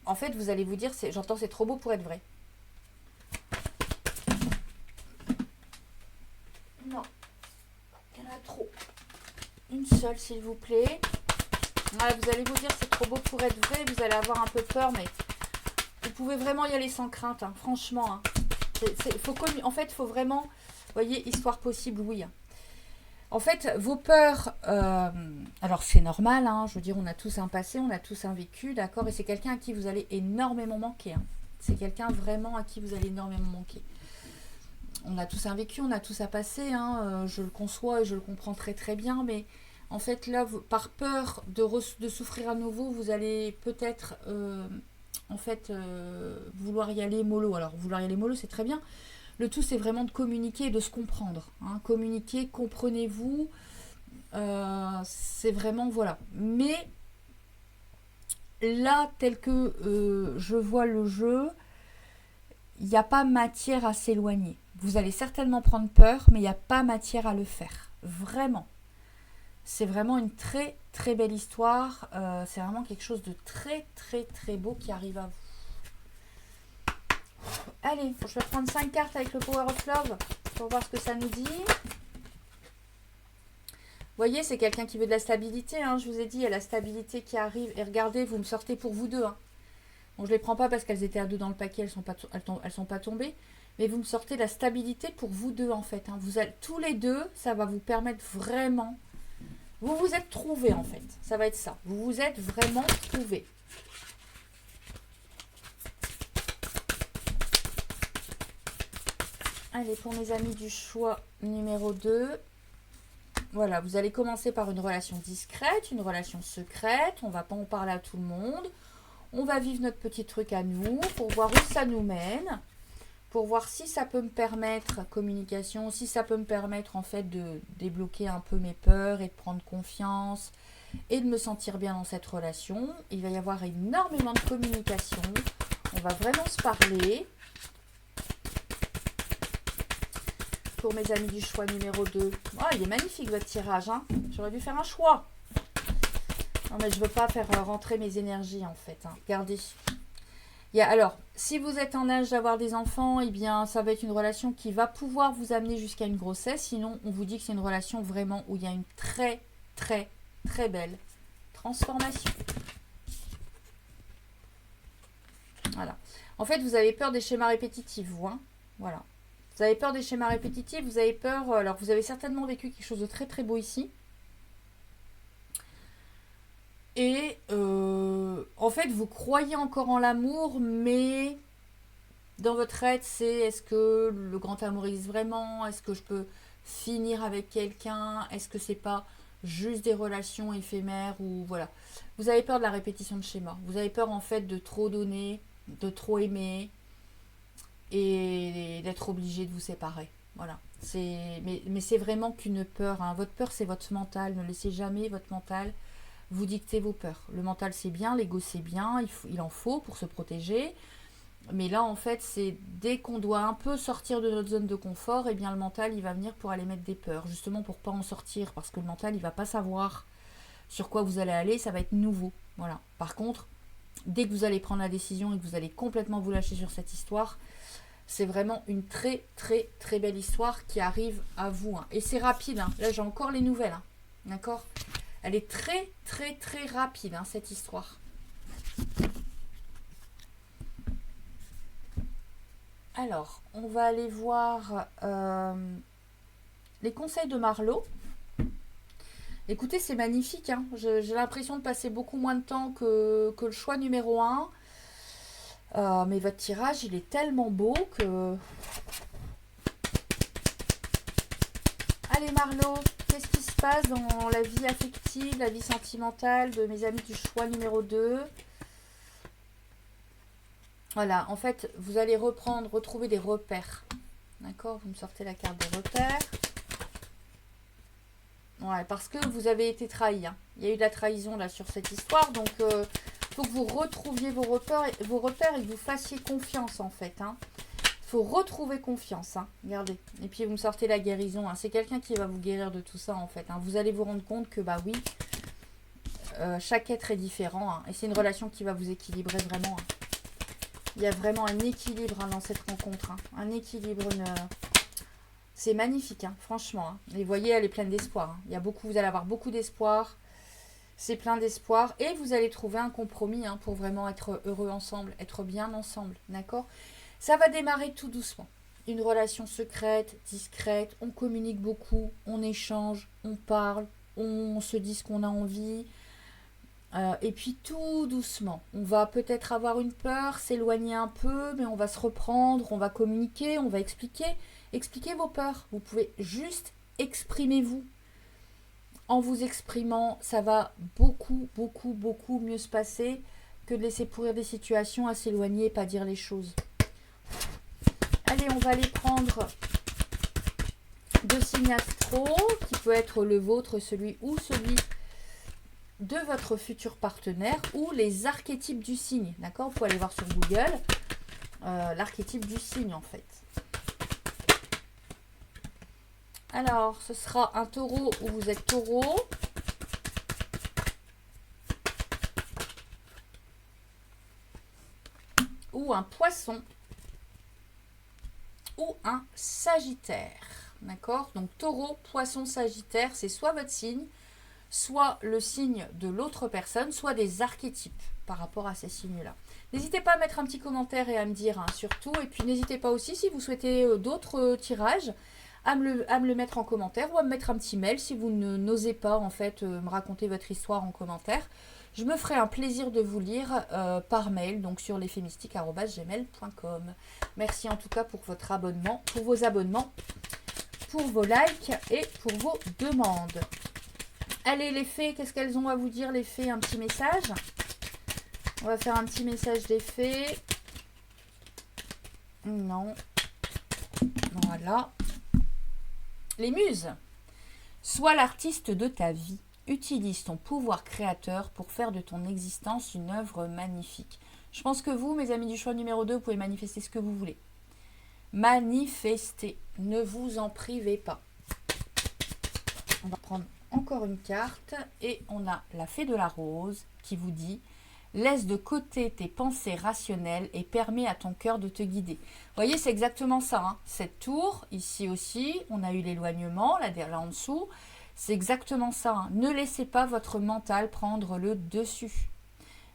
A: En fait, vous allez vous dire, j'entends, c'est trop beau pour être vrai. Non, il y en a trop. Une seule, s'il vous plaît. Ouais, vous allez vous dire, c'est trop beau pour être vrai. Vous allez avoir un peu peur, mais vous pouvez vraiment y aller sans crainte. Hein, franchement. Hein. En fait, il faut vraiment... Vous voyez, histoire possible, oui. Hein. En fait, vos peurs, alors c'est normal, hein, je veux dire, on a tous un passé, on a tous un vécu, d'accord, et c'est quelqu'un à qui vous allez énormément manquer. Hein. C'est quelqu'un vraiment à qui vous allez énormément manquer. On a tous un vécu, on a tous un passé, hein, je le conçois et je le comprends très très bien, mais en fait là, par peur de souffrir à nouveau, vous allez peut-être, vouloir y aller mollo. Alors, vouloir y aller mollo, c'est très bien. Le tout, c'est vraiment de communiquer et de se comprendre. Hein. Communiquer, comprenez-vous. C'est vraiment, voilà. Mais là, tel que je vois le jeu, il n'y a pas matière à s'éloigner. Vous allez certainement prendre peur, mais il n'y a pas matière à le faire. Vraiment. C'est vraiment une très, très belle histoire. C'est vraiment quelque chose de très, très, très beau qui arrive à vous. Allez, je vais prendre 5 cartes avec le Power of Love pour voir ce que ça nous dit. Vous voyez, c'est quelqu'un qui veut de la stabilité. Hein, je vous ai dit, il y a la stabilité qui arrive. Et regardez, vous me sortez pour vous deux. Hein. Bon, je ne les prends pas parce qu'elles étaient à deux dans le paquet, elles sont pas tombées. Mais vous me sortez la stabilité pour vous deux, en fait. Hein. Vous allez, tous les deux, ça va vous permettre vraiment... Vous vous êtes trouvés, en fait. Ça va être ça. Vous vous êtes vraiment trouvés. Allez, pour mes amis du choix numéro 2, voilà, vous allez commencer par une relation discrète, une relation secrète. On ne va pas en parler à tout le monde. On va vivre notre petit truc à nous pour voir où ça nous mène, pour voir si ça peut me permettre, communication, si ça peut me permettre en fait de débloquer un peu mes peurs et de prendre confiance et de me sentir bien dans cette relation. Il va y avoir énormément de communication. On va vraiment se parler. Pour mes amis du choix numéro 2. Oh, il est magnifique votre tirage. Hein. J'aurais dû faire un choix. Non, mais je ne veux pas faire rentrer mes énergies en fait. Hein. Regardez. Alors, si vous êtes en âge d'avoir des enfants, eh bien, ça va être une relation qui va pouvoir vous amener jusqu'à une grossesse. Sinon, on vous dit que c'est une relation vraiment où il y a une très, très, très belle transformation. Voilà. En fait, vous avez peur des schémas répétitifs, vous. Hein. Voilà. Vous avez peur des schémas répétitifs, vous avez peur... Alors, vous avez certainement vécu quelque chose de très très beau ici. Et en fait, vous croyez encore en l'amour, mais dans votre tête, c'est est-ce que le grand amour existe vraiment? Est-ce que je peux finir avec quelqu'un? Est-ce que c'est pas juste des relations éphémères ou voilà. Vous avez peur de la répétition de schémas. Vous avez peur en fait de trop donner, de trop aimer et d'être obligé de vous séparer. Voilà. Mais c'est vraiment qu'une peur. Hein. Votre peur, c'est votre mental. Ne laissez jamais votre mental vous dicter vos peurs. Le mental, c'est bien. L'ego, c'est bien. Il en faut pour se protéger. Mais là, en fait, c'est dès qu'on doit un peu sortir de notre zone de confort, eh bien, le mental, il va venir pour aller mettre des peurs. Justement, pour pas en sortir. Parce que le mental, il va pas savoir sur quoi vous allez aller. Ça va être nouveau. Voilà. Par contre, dès que vous allez prendre la décision et que vous allez complètement vous lâcher sur cette histoire, c'est vraiment une très très très belle histoire qui arrive à vous. Hein. Et c'est rapide. Hein. Là, j'ai encore les nouvelles. Hein. D'accord ? Elle est très très très rapide, hein, cette histoire. Alors, on va aller voir les conseils de Marlo. Écoutez, c'est magnifique. Hein. J'ai l'impression de passer beaucoup moins de temps que le choix numéro 1. Mais votre tirage, il est tellement beau que... Allez Marlo, qu'est-ce qui se passe dans la vie affective, la vie sentimentale de mes amis du choix numéro 2? Voilà, en fait, vous allez retrouver des repères. D'accord? Vous me sortez la carte des repères. Ouais, parce que vous avez été trahi. Hein. Il y a eu de la trahison là sur cette histoire. Donc, il faut que vous retrouviez vos repères et que vous fassiez confiance en fait. Hein. Faut retrouver confiance, hein. Regardez. Et puis vous me sortez la guérison, hein. C'est quelqu'un qui va vous guérir de tout ça en fait, hein. Vous allez vous rendre compte que bah oui, chaque être est différent, hein. Et c'est une relation qui va vous équilibrer vraiment, hein. Il y a vraiment un équilibre, hein, dans cette rencontre, hein. Un équilibre, c'est magnifique, hein, franchement, hein. Et vous voyez, elle est pleine d'espoir, hein. Il y a beaucoup, vous allez avoir beaucoup d'espoir. C'est plein d'espoir et vous allez trouver un compromis, hein, pour vraiment être heureux ensemble, être bien ensemble, d'accord? Ça va démarrer tout doucement. Une relation secrète, discrète, on communique beaucoup, on échange, on parle, on se dit ce qu'on a envie. Et puis tout doucement, on va peut-être avoir une peur, s'éloigner un peu, mais on va se reprendre, on va communiquer, on va expliquer. Expliquez vos peurs. Vous pouvez juste exprimez-vous. En vous exprimant, ça va beaucoup, beaucoup, beaucoup mieux se passer que de laisser pourrir des situations, à s'éloigner et pas dire les choses. Allez, on va aller prendre 2 signes astro, qui peut être le vôtre, celui de votre futur partenaire, ou les archétypes du signe. D'accord? Vous pouvez aller voir sur Google l'archétype du signe, en fait. Alors, ce sera un taureau où vous êtes taureau. Ou un poisson. Ou un sagittaire. D'accord? Donc taureau, poisson, sagittaire, c'est soit votre signe, soit le signe de l'autre personne, soit des archétypes par rapport à ces signes-là. N'hésitez pas à mettre un petit commentaire et à me dire, hein, surtout. Et puis n'hésitez pas aussi, si vous souhaitez d'autres tirages, à me le mettre en commentaire ou à me mettre un petit mail si vous n'osez pas en fait me raconter votre histoire en commentaire. Je me ferai un plaisir de vous lire par mail, donc sur lesfémystiques@gmail.com. Merci en tout cas pour votre abonnement, pour vos abonnements, pour vos likes et pour vos demandes. Allez les fées, qu'est-ce qu'elles ont à vous dire les fées? Un petit message. On va faire un petit message des fées. Non. Voilà. Les muses. Sois l'artiste de ta vie. Utilise ton pouvoir créateur pour faire de ton existence une œuvre magnifique. Je pense que vous, mes amis du choix numéro 2, vous pouvez manifester ce que vous voulez. Manifestez. Ne vous en privez pas. On va prendre encore une carte et on a la fée de la rose qui vous dit « Laisse de côté tes pensées rationnelles et permets à ton cœur de te guider. » Vous voyez, c'est exactement ça. Hein. Cette tour, ici aussi, on a eu l'éloignement, là en dessous. C'est exactement ça. Hein. Ne laissez pas votre mental prendre le dessus.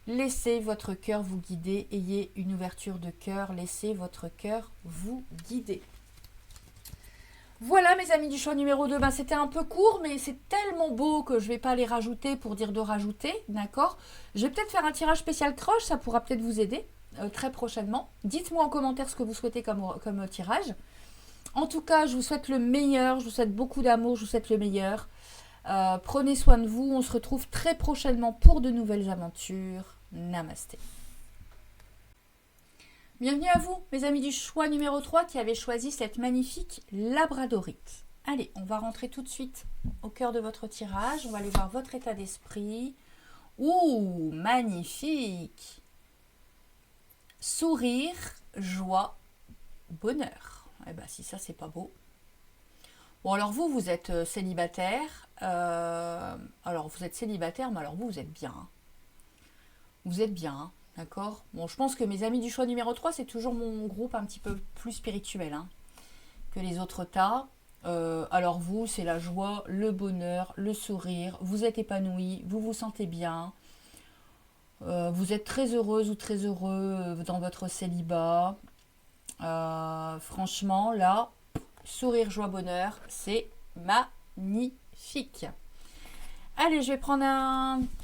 A: Laissez votre cœur vous guider. Ayez une ouverture de cœur. Laissez votre cœur vous guider. Voilà mes amis du choix numéro 2, ben, c'était un peu court mais c'est tellement beau que je ne vais pas les rajouter pour dire de rajouter, d'accord? Je vais peut-être faire un tirage spécial croche, ça pourra peut-être vous aider très prochainement. Dites-moi en commentaire ce que vous souhaitez comme tirage. En tout cas, je vous souhaite le meilleur, je vous souhaite beaucoup d'amour, je vous souhaite le meilleur. Prenez soin de vous, on se retrouve très prochainement pour de nouvelles aventures. Namasté. Bienvenue à vous, mes amis du choix numéro 3 qui avez choisi cette magnifique labradorite. Allez, on va rentrer tout de suite au cœur de votre tirage. On va aller voir votre état d'esprit. Ouh, magnifique! Sourire, joie, bonheur. Eh bien, si ça, c'est pas beau. Bon, alors vous êtes célibataire. Alors, vous êtes célibataire, mais alors vous êtes bien. Hein. Vous êtes bien, hein. D'accord? Bon, je pense que mes amis du choix numéro 3, c'est toujours mon groupe un petit peu plus spirituel, hein, que les autres tas. Alors vous, c'est la joie, le bonheur, le sourire. Vous êtes épanoui, vous vous sentez bien. Vous êtes très heureuse ou très heureux dans votre célibat. Franchement, là, sourire, joie, bonheur, c'est magnifique. Allez, je vais prendre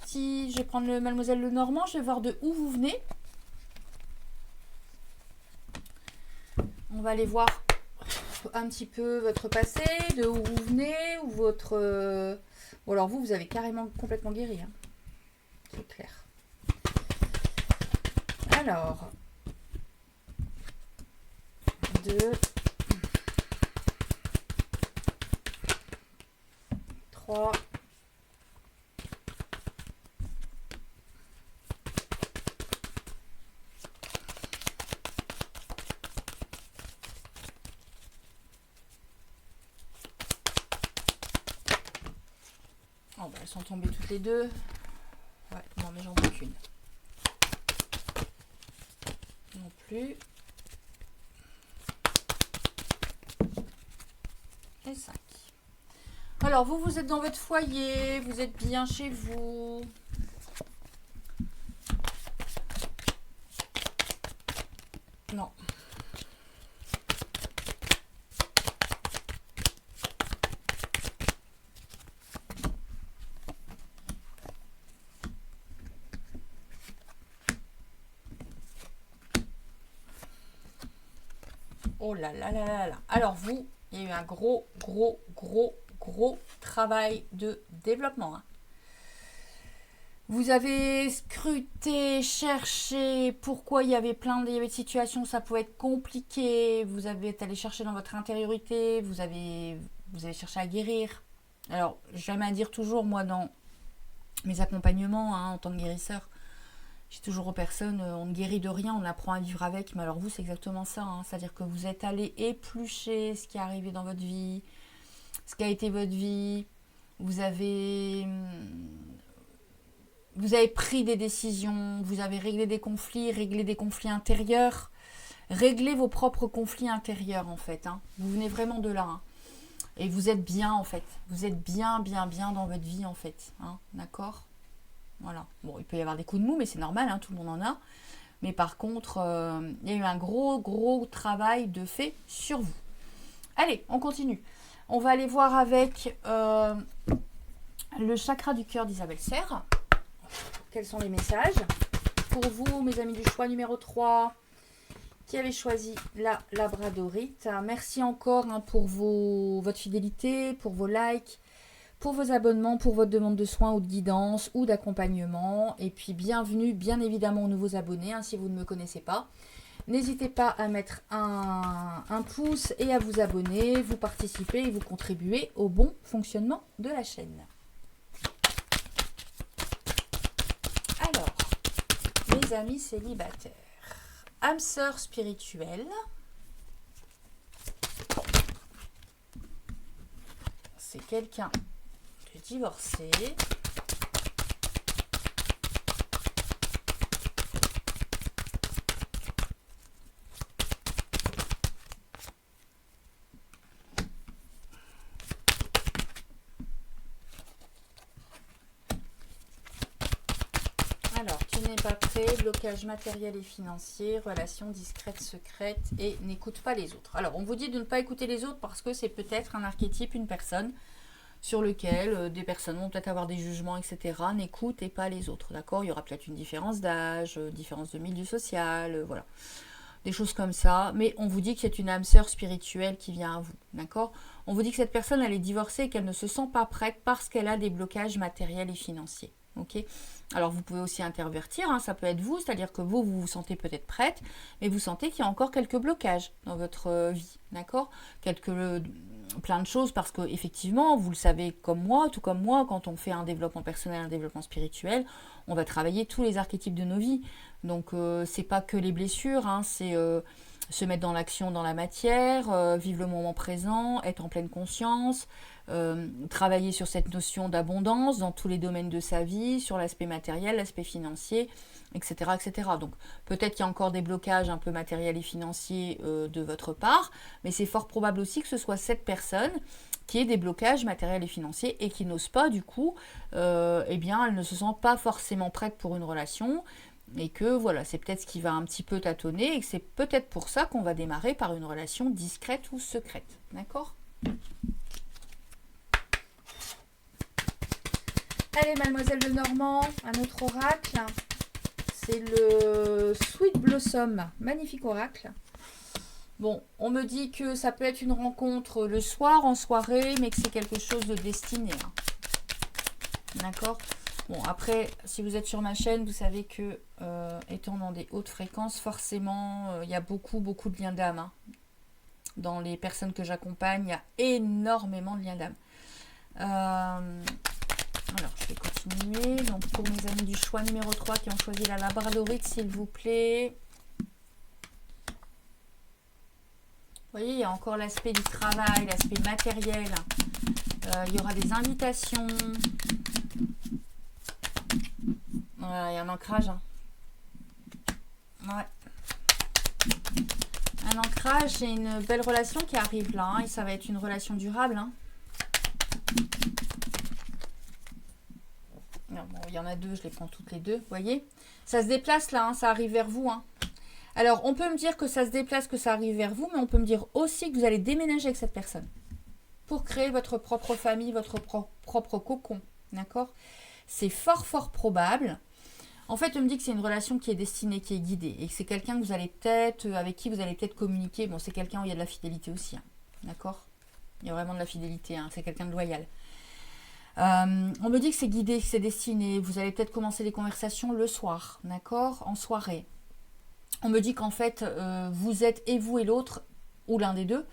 A: je vais prendre le Mademoiselle Lenormand, je vais voir de où vous venez. On va aller voir un petit peu votre passé, de où vous venez, ou votre... Bon, alors vous avez carrément complètement guéri, hein. C'est clair. Alors, 2, 3, 'Oh, bah, elles sont tombées toutes les deux. Ouais, non mais j'en veux qu'une. Non plus. Et 5. Alors vous êtes dans votre foyer, vous êtes bien chez vous. Non. Oh là là là là là. Alors vous, il y a eu un gros travail de développement, hein. Vous avez scruté, cherché pourquoi il y avait il y avait de situations, ça pouvait être compliqué. Vous avez allé chercher dans votre intériorité, vous avez cherché à guérir. Alors, j'aime à dire toujours, moi, dans mes accompagnements, hein, en tant que guérisseur, j'ai toujours aux personnes, on ne guérit de rien, on apprend à vivre avec. Mais alors vous, c'est exactement ça, hein. C'est-à-dire que vous êtes allé éplucher ce qui est arrivé dans votre vie, ce qui a été votre vie. Vous avez pris des décisions, vous avez réglé des conflits intérieurs. Réglez vos propres conflits intérieurs, en fait, hein. Vous venez vraiment de là, hein. Et vous êtes bien, en fait. Vous êtes bien dans votre vie, en fait, hein. D'accord ? Voilà. Bon, il peut y avoir des coups de mou, mais c'est normal, hein, tout le monde en a. Mais par contre, il y a eu un gros travail de fait sur vous. Allez, on continue. On va aller voir avec le chakra du cœur d'Isabelle Serre. Quels sont les messages pour vous, mes amis du choix numéro 3, qui avez choisi la labradorite. Merci encore, hein, pour votre fidélité, pour vos likes, pour vos abonnements, pour votre demande de soins ou de guidance ou d'accompagnement. Et puis bienvenue bien évidemment aux nouveaux abonnés, hein, si vous ne me connaissez pas. N'hésitez pas à mettre un pouce et à vous abonner, vous participez et vous contribuez au bon fonctionnement de la chaîne. Alors, mes amis célibataires, âme sœur spirituelle, c'est quelqu'un de divorcé, alors tu n'es pas prêt, blocage matériel et financier, relation discrète, secrète et n'écoute pas les autres. Alors on vous dit de ne pas écouter les autres parce que c'est peut-être un archétype, une personne sur lequel des personnes vont peut-être avoir des jugements, etc. N'écoutez pas les autres, d'accord ? Il y aura peut-être une différence d'âge, différence de milieu social, voilà. Des choses comme ça. Mais on vous dit que c'est une âme sœur spirituelle qui vient à vous, d'accord ? On vous dit que cette personne, elle est divorcée et qu'elle ne se sent pas prête parce qu'elle a des blocages matériels et financiers. Ok ? Alors vous pouvez aussi intervertir, hein, ça peut être vous, c'est-à-dire que vous vous sentez peut-être prête, mais vous sentez qu'il y a encore quelques blocages dans votre vie, d'accord ? Plein de choses, parce que effectivement, vous le savez comme moi, tout comme moi, quand on fait un développement personnel, un développement spirituel, on va travailler tous les archétypes de nos vies. Donc c'est pas que les blessures, hein, c'est se mettre dans l'action, dans la matière, vivre le moment présent, être en pleine conscience, travailler sur cette notion d'abondance dans tous les domaines de sa vie, sur l'aspect matériel, l'aspect financier, etc., etc. Donc peut-être qu'il y a encore des blocages un peu matériels et financiers de votre part, mais c'est fort probable aussi que ce soit cette personne qui ait des blocages matériels et financiers et qui n'ose pas, du coup, eh bien, elle ne se sent pas forcément prête pour une relation. Et que voilà, c'est peut-être ce qui va un petit peu tâtonner et que c'est peut-être pour ça qu'on va démarrer par une relation discrète ou secrète. D'accord ? Allez, Mademoiselle Lenormand, un autre oracle. C'est le Sweet Blossom. Magnifique oracle. Bon, on me dit que ça peut être une rencontre le soir, en soirée, mais que c'est quelque chose de destiné. Hein. D'accord? Bon, après, si vous êtes sur ma chaîne, vous savez que, étant dans des hautes fréquences, forcément, il y a beaucoup de liens d'âme. Hein. Dans les personnes que j'accompagne, il y a énormément de liens d'âme. Alors, je vais continuer. Donc, pour mes amis du choix numéro 3 qui ont choisi la labradorite, s'il vous plaît. Vous voyez, il y a encore l'aspect du travail, l'aspect matériel. Il y aura des invitations. Voilà, il y a un ancrage. Hein. Ouais. Un ancrage et une belle relation qui arrive là. Hein, et ça va être une relation durable. Hein. Non, bon, il y en a deux, je les prends toutes les deux. Vous voyez, ça se déplace là, hein, ça arrive vers vous. Hein. Alors, on peut me dire que ça se déplace, que ça arrive vers vous, mais on peut me dire aussi que vous allez déménager avec cette personne pour créer votre propre famille, votre propre cocon. D'accord? C'est fort probable. En fait, on me dit que c'est une relation qui est destinée, qui est guidée, et que c'est quelqu'un que vous allez peut-être, avec qui vous allez peut-être communiquer. Bon, c'est quelqu'un où il y a de la fidélité aussi. Hein. D'accord? Il y a vraiment de la fidélité. Hein. C'est quelqu'un de loyal. On me dit que c'est guidé, que c'est destiné. Vous allez peut-être commencer les conversations le soir. D'accord? En soirée. On me dit qu'en fait, vous êtes, et vous et l'autre, ou l'un des deux,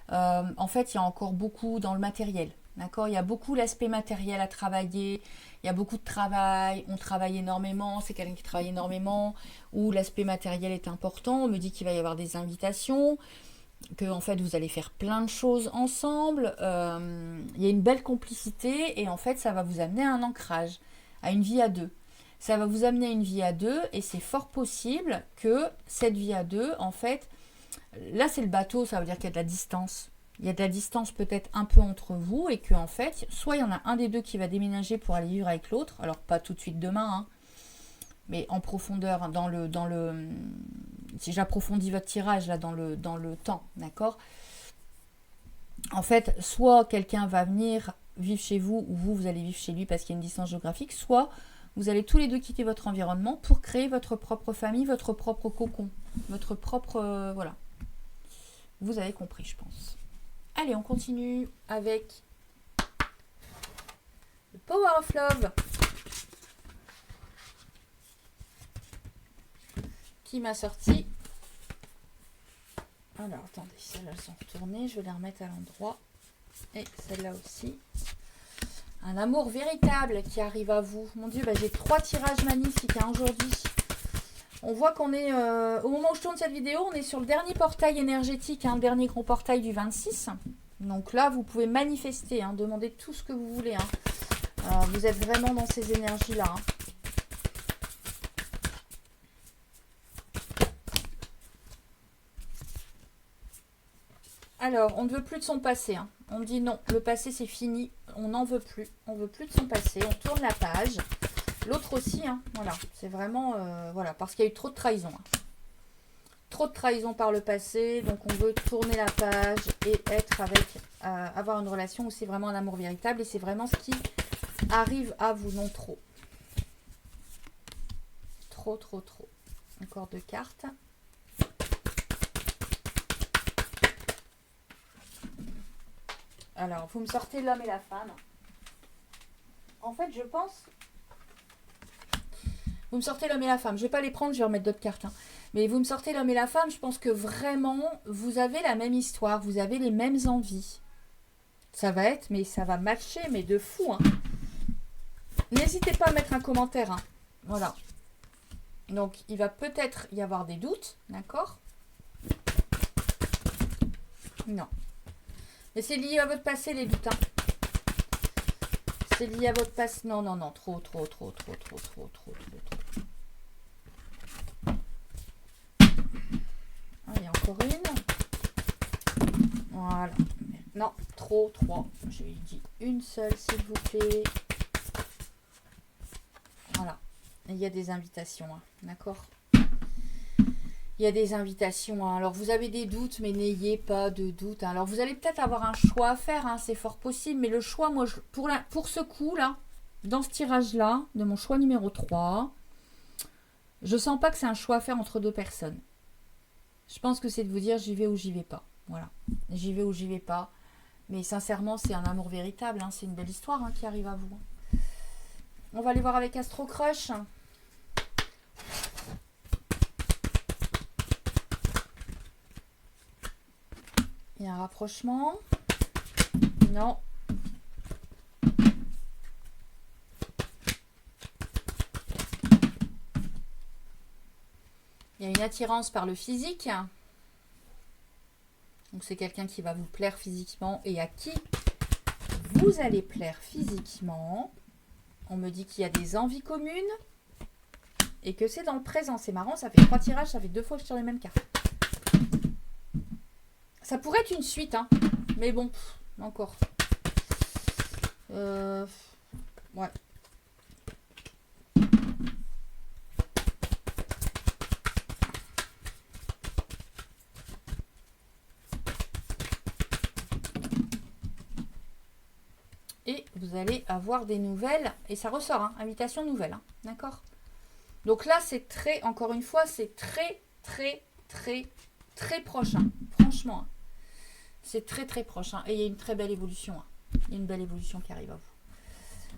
A: en fait, il y a encore beaucoup dans le matériel. D'accord? Il y a beaucoup l'aspect matériel à travailler. Il y a beaucoup de travail. On travaille énormément. C'est quelqu'un qui travaille énormément. Ou l'aspect matériel est important. On me dit qu'il va y avoir des invitations. Que en fait, vous allez faire plein de choses ensemble. Il y a une belle complicité. Et en fait, ça va vous amener à un ancrage, à une vie à deux. Ça va vous amener à une vie à deux et c'est fort possible que cette vie à deux, en fait, là c'est le bateau, ça veut dire qu'il y a de la distance. Il y a de la distance peut-être un peu entre vous et que en fait, soit il y en a un des deux qui va déménager pour aller vivre avec l'autre, alors pas tout de suite demain, hein, mais en profondeur, si j'approfondis votre tirage là dans le temps, d'accord? En fait, soit quelqu'un va venir vivre chez vous ou vous allez vivre chez lui parce qu'il y a une distance géographique, soit vous allez tous les deux quitter votre environnement pour créer votre propre famille, votre propre cocon, votre propre... voilà. Vous avez compris, je pense. Allez, on continue avec le Power of Love. Qui m'a sorti. Alors, attendez, celles-là elles sont retournées. Je vais les remettre à l'endroit. Et celle-là aussi. Un amour véritable qui arrive à vous. Mon Dieu, j'ai 3 tirages magnifiques hein, aujourd'hui. On voit qu'on est, au moment où je tourne cette vidéo, on est sur le dernier portail énergétique, hein, le dernier gros portail du 26. Donc là, vous pouvez manifester, hein, demander tout ce que vous voulez. Hein. Vous êtes vraiment dans ces énergies-là. Hein. Alors, on ne veut plus de son passé. Hein. On dit non, le passé c'est fini, on n'en veut plus. On ne veut plus de son passé, on tourne la page. L'autre aussi, hein. Voilà, c'est vraiment... voilà, parce qu'il y a eu trop de trahison. Hein. Trop de trahison par le passé, donc on veut tourner la page et être avec... avoir une relation où c'est vraiment un amour véritable et c'est vraiment ce qui arrive à vous, non trop. Trop. Encore 2 cartes. Alors, vous me sortez l'homme et la femme. En fait, je pense... Vous me sortez l'homme et la femme. Je ne vais pas les prendre, je vais remettre d'autres cartes. Hein. Mais vous me sortez l'homme et la femme, je pense que vraiment, vous avez la même histoire, vous avez les mêmes envies. Ça va être, mais ça va matcher, mais de fou. Hein. N'hésitez pas à mettre un commentaire. Hein. Voilà. Donc, il va peut-être y avoir des doutes, d'accord? Non. Mais c'est lié à votre passé, les doutes. Hein. C'est lié à votre passé. Non. Trop. Ah, il y a encore une. Voilà. Non, trop, 3. Je lui dis une seule, s'il vous plaît. Voilà. Et il y a des invitations, hein. D'accord? Il y a des invitations. Hein. Alors, vous avez des doutes, mais n'ayez pas de doute. Hein. Alors, vous allez peut-être avoir un choix à faire. Hein. C'est fort possible. Mais le choix, moi, pour ce coup-là, dans ce tirage-là, de mon choix numéro 3, je sens pas que c'est un choix à faire entre 2 personnes. Je pense que c'est de vous dire j'y vais ou j'y vais pas. Voilà. J'y vais ou j'y vais pas. Mais sincèrement, c'est un amour véritable. Hein. C'est une belle histoire hein, qui arrive à vous. On va aller voir avec Astro Crush. Il y a un rapprochement. Non. Il y a une attirance par le physique. Donc c'est quelqu'un qui va vous plaire physiquement et à qui vous allez plaire physiquement. On me dit qu'il y a des envies communes et que c'est dans le présent. C'est marrant, ça fait 3 tirages, ça fait 2 fois que je tire les mêmes cartes. Ça pourrait être une suite, hein. Mais bon, encore. Ouais. Et vous allez avoir des nouvelles. Et ça ressort, hein, invitation nouvelle. Hein, d'accord. Donc là, c'est très, encore une fois, c'est très, très, très, très proche. Hein, franchement. Hein. C'est très, très proche. Hein, et il y a une très belle évolution. Hein. Il y a une belle évolution qui arrive à vous.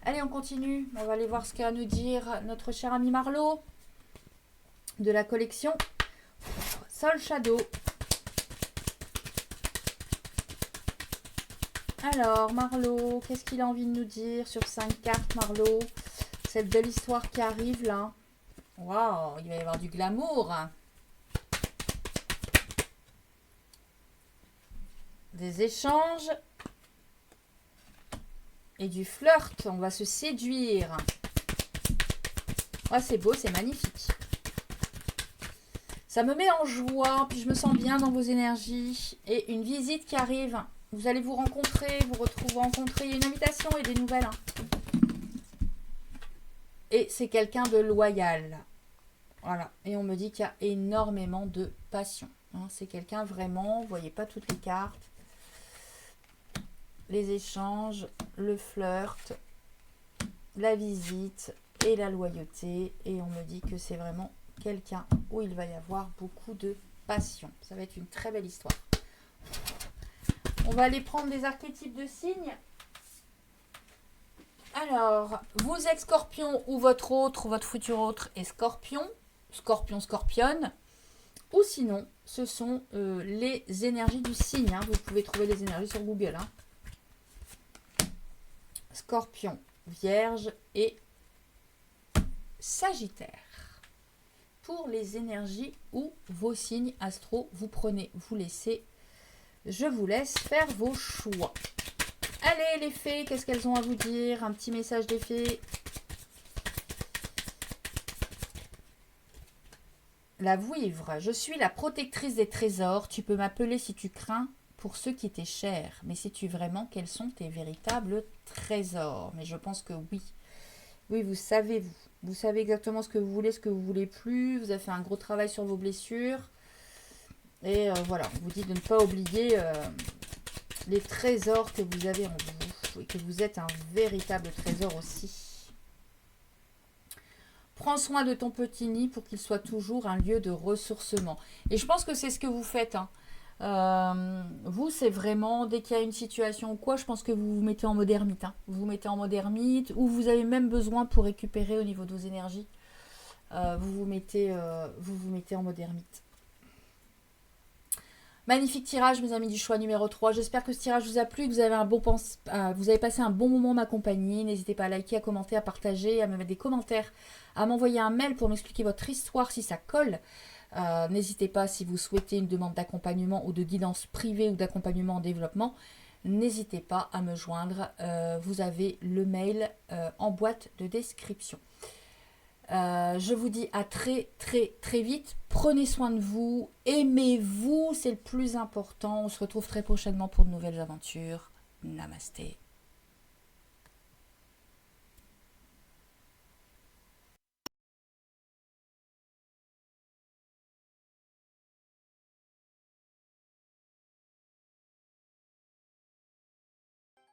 A: Allez, on continue. On va aller voir ce qu'a à nous dire notre cher ami Marlo. De la collection Soul Shadow. Alors, Marlo, qu'est-ce qu'il a envie de nous dire sur 5 cartes, Marlo? Cette belle histoire qui arrive, là. Waouh, il va y avoir du glamour. Des échanges. Et du flirt. On va se séduire. Ouais, c'est beau, c'est magnifique. Ça me met en joie, puis je me sens bien dans vos énergies. Et une visite qui arrive. Vous allez vous rencontrer, vous rencontrer. Il y a une invitation et des nouvelles. Hein. Et c'est quelqu'un de loyal. Voilà. Et on me dit qu'il y a énormément de passion. Hein. C'est quelqu'un vraiment, vous ne voyez pas toutes les cartes. Les échanges, le flirt, la visite et la loyauté. Et on me dit que c'est vraiment quelqu'un où il va y avoir beaucoup de passion. Ça va être une très belle histoire. On va aller prendre des archétypes de signes. Alors, vous êtes scorpion ou votre futur autre est scorpion. Scorpion, scorpionne. Ou sinon, ce sont les énergies du signe. Hein. Vous pouvez trouver les énergies sur Google. Hein. Scorpion, Vierge et Sagittaire. Pour les énergies ou vos signes astro, vous prenez, vous laissez. Je vous laisse faire vos choix. Allez les fées, qu'est-ce qu'elles ont à vous dire? Un petit message des fées. La Vouivre, je suis la protectrice des trésors. Tu peux m'appeler si tu crains pour ceux qui t'est cher. Mais sais-tu vraiment quels sont tes véritables trésors? Mais je pense que oui. Oui, vous savez, vous savez exactement ce que vous voulez, ce que vous voulez plus. Vous avez fait un gros travail sur vos blessures. Et voilà, on vous dit de ne pas oublier les trésors que vous avez en vous. Et que vous êtes un véritable trésor aussi. Prends soin de ton petit nid pour qu'il soit toujours un lieu de ressourcement. Et je pense que c'est ce que vous faites. Hein. Vous, c'est vraiment, dès qu'il y a une situation ou quoi, je pense que vous vous mettez en mode ermite. Hein. Vous vous mettez en mode ermite ou vous avez même besoin pour récupérer au niveau de vos énergies. Vous vous mettez en mode ermite. Magnifique tirage, mes amis du choix numéro 3. J'espère que ce tirage vous a plu, que vous avez passé un bon moment à m'accompagner. N'hésitez pas à liker, à commenter, à partager, à me mettre des commentaires, à m'envoyer un mail pour m'expliquer votre histoire si ça colle. N'hésitez pas si vous souhaitez une demande d'accompagnement ou de guidance privée ou d'accompagnement en développement. N'hésitez pas à me joindre. Vous avez le mail en boîte de description. Je vous dis à très très très vite. Prenez soin de vous, aimez-vous, c'est le plus important. On se retrouve très prochainement pour de nouvelles aventures. Namasté.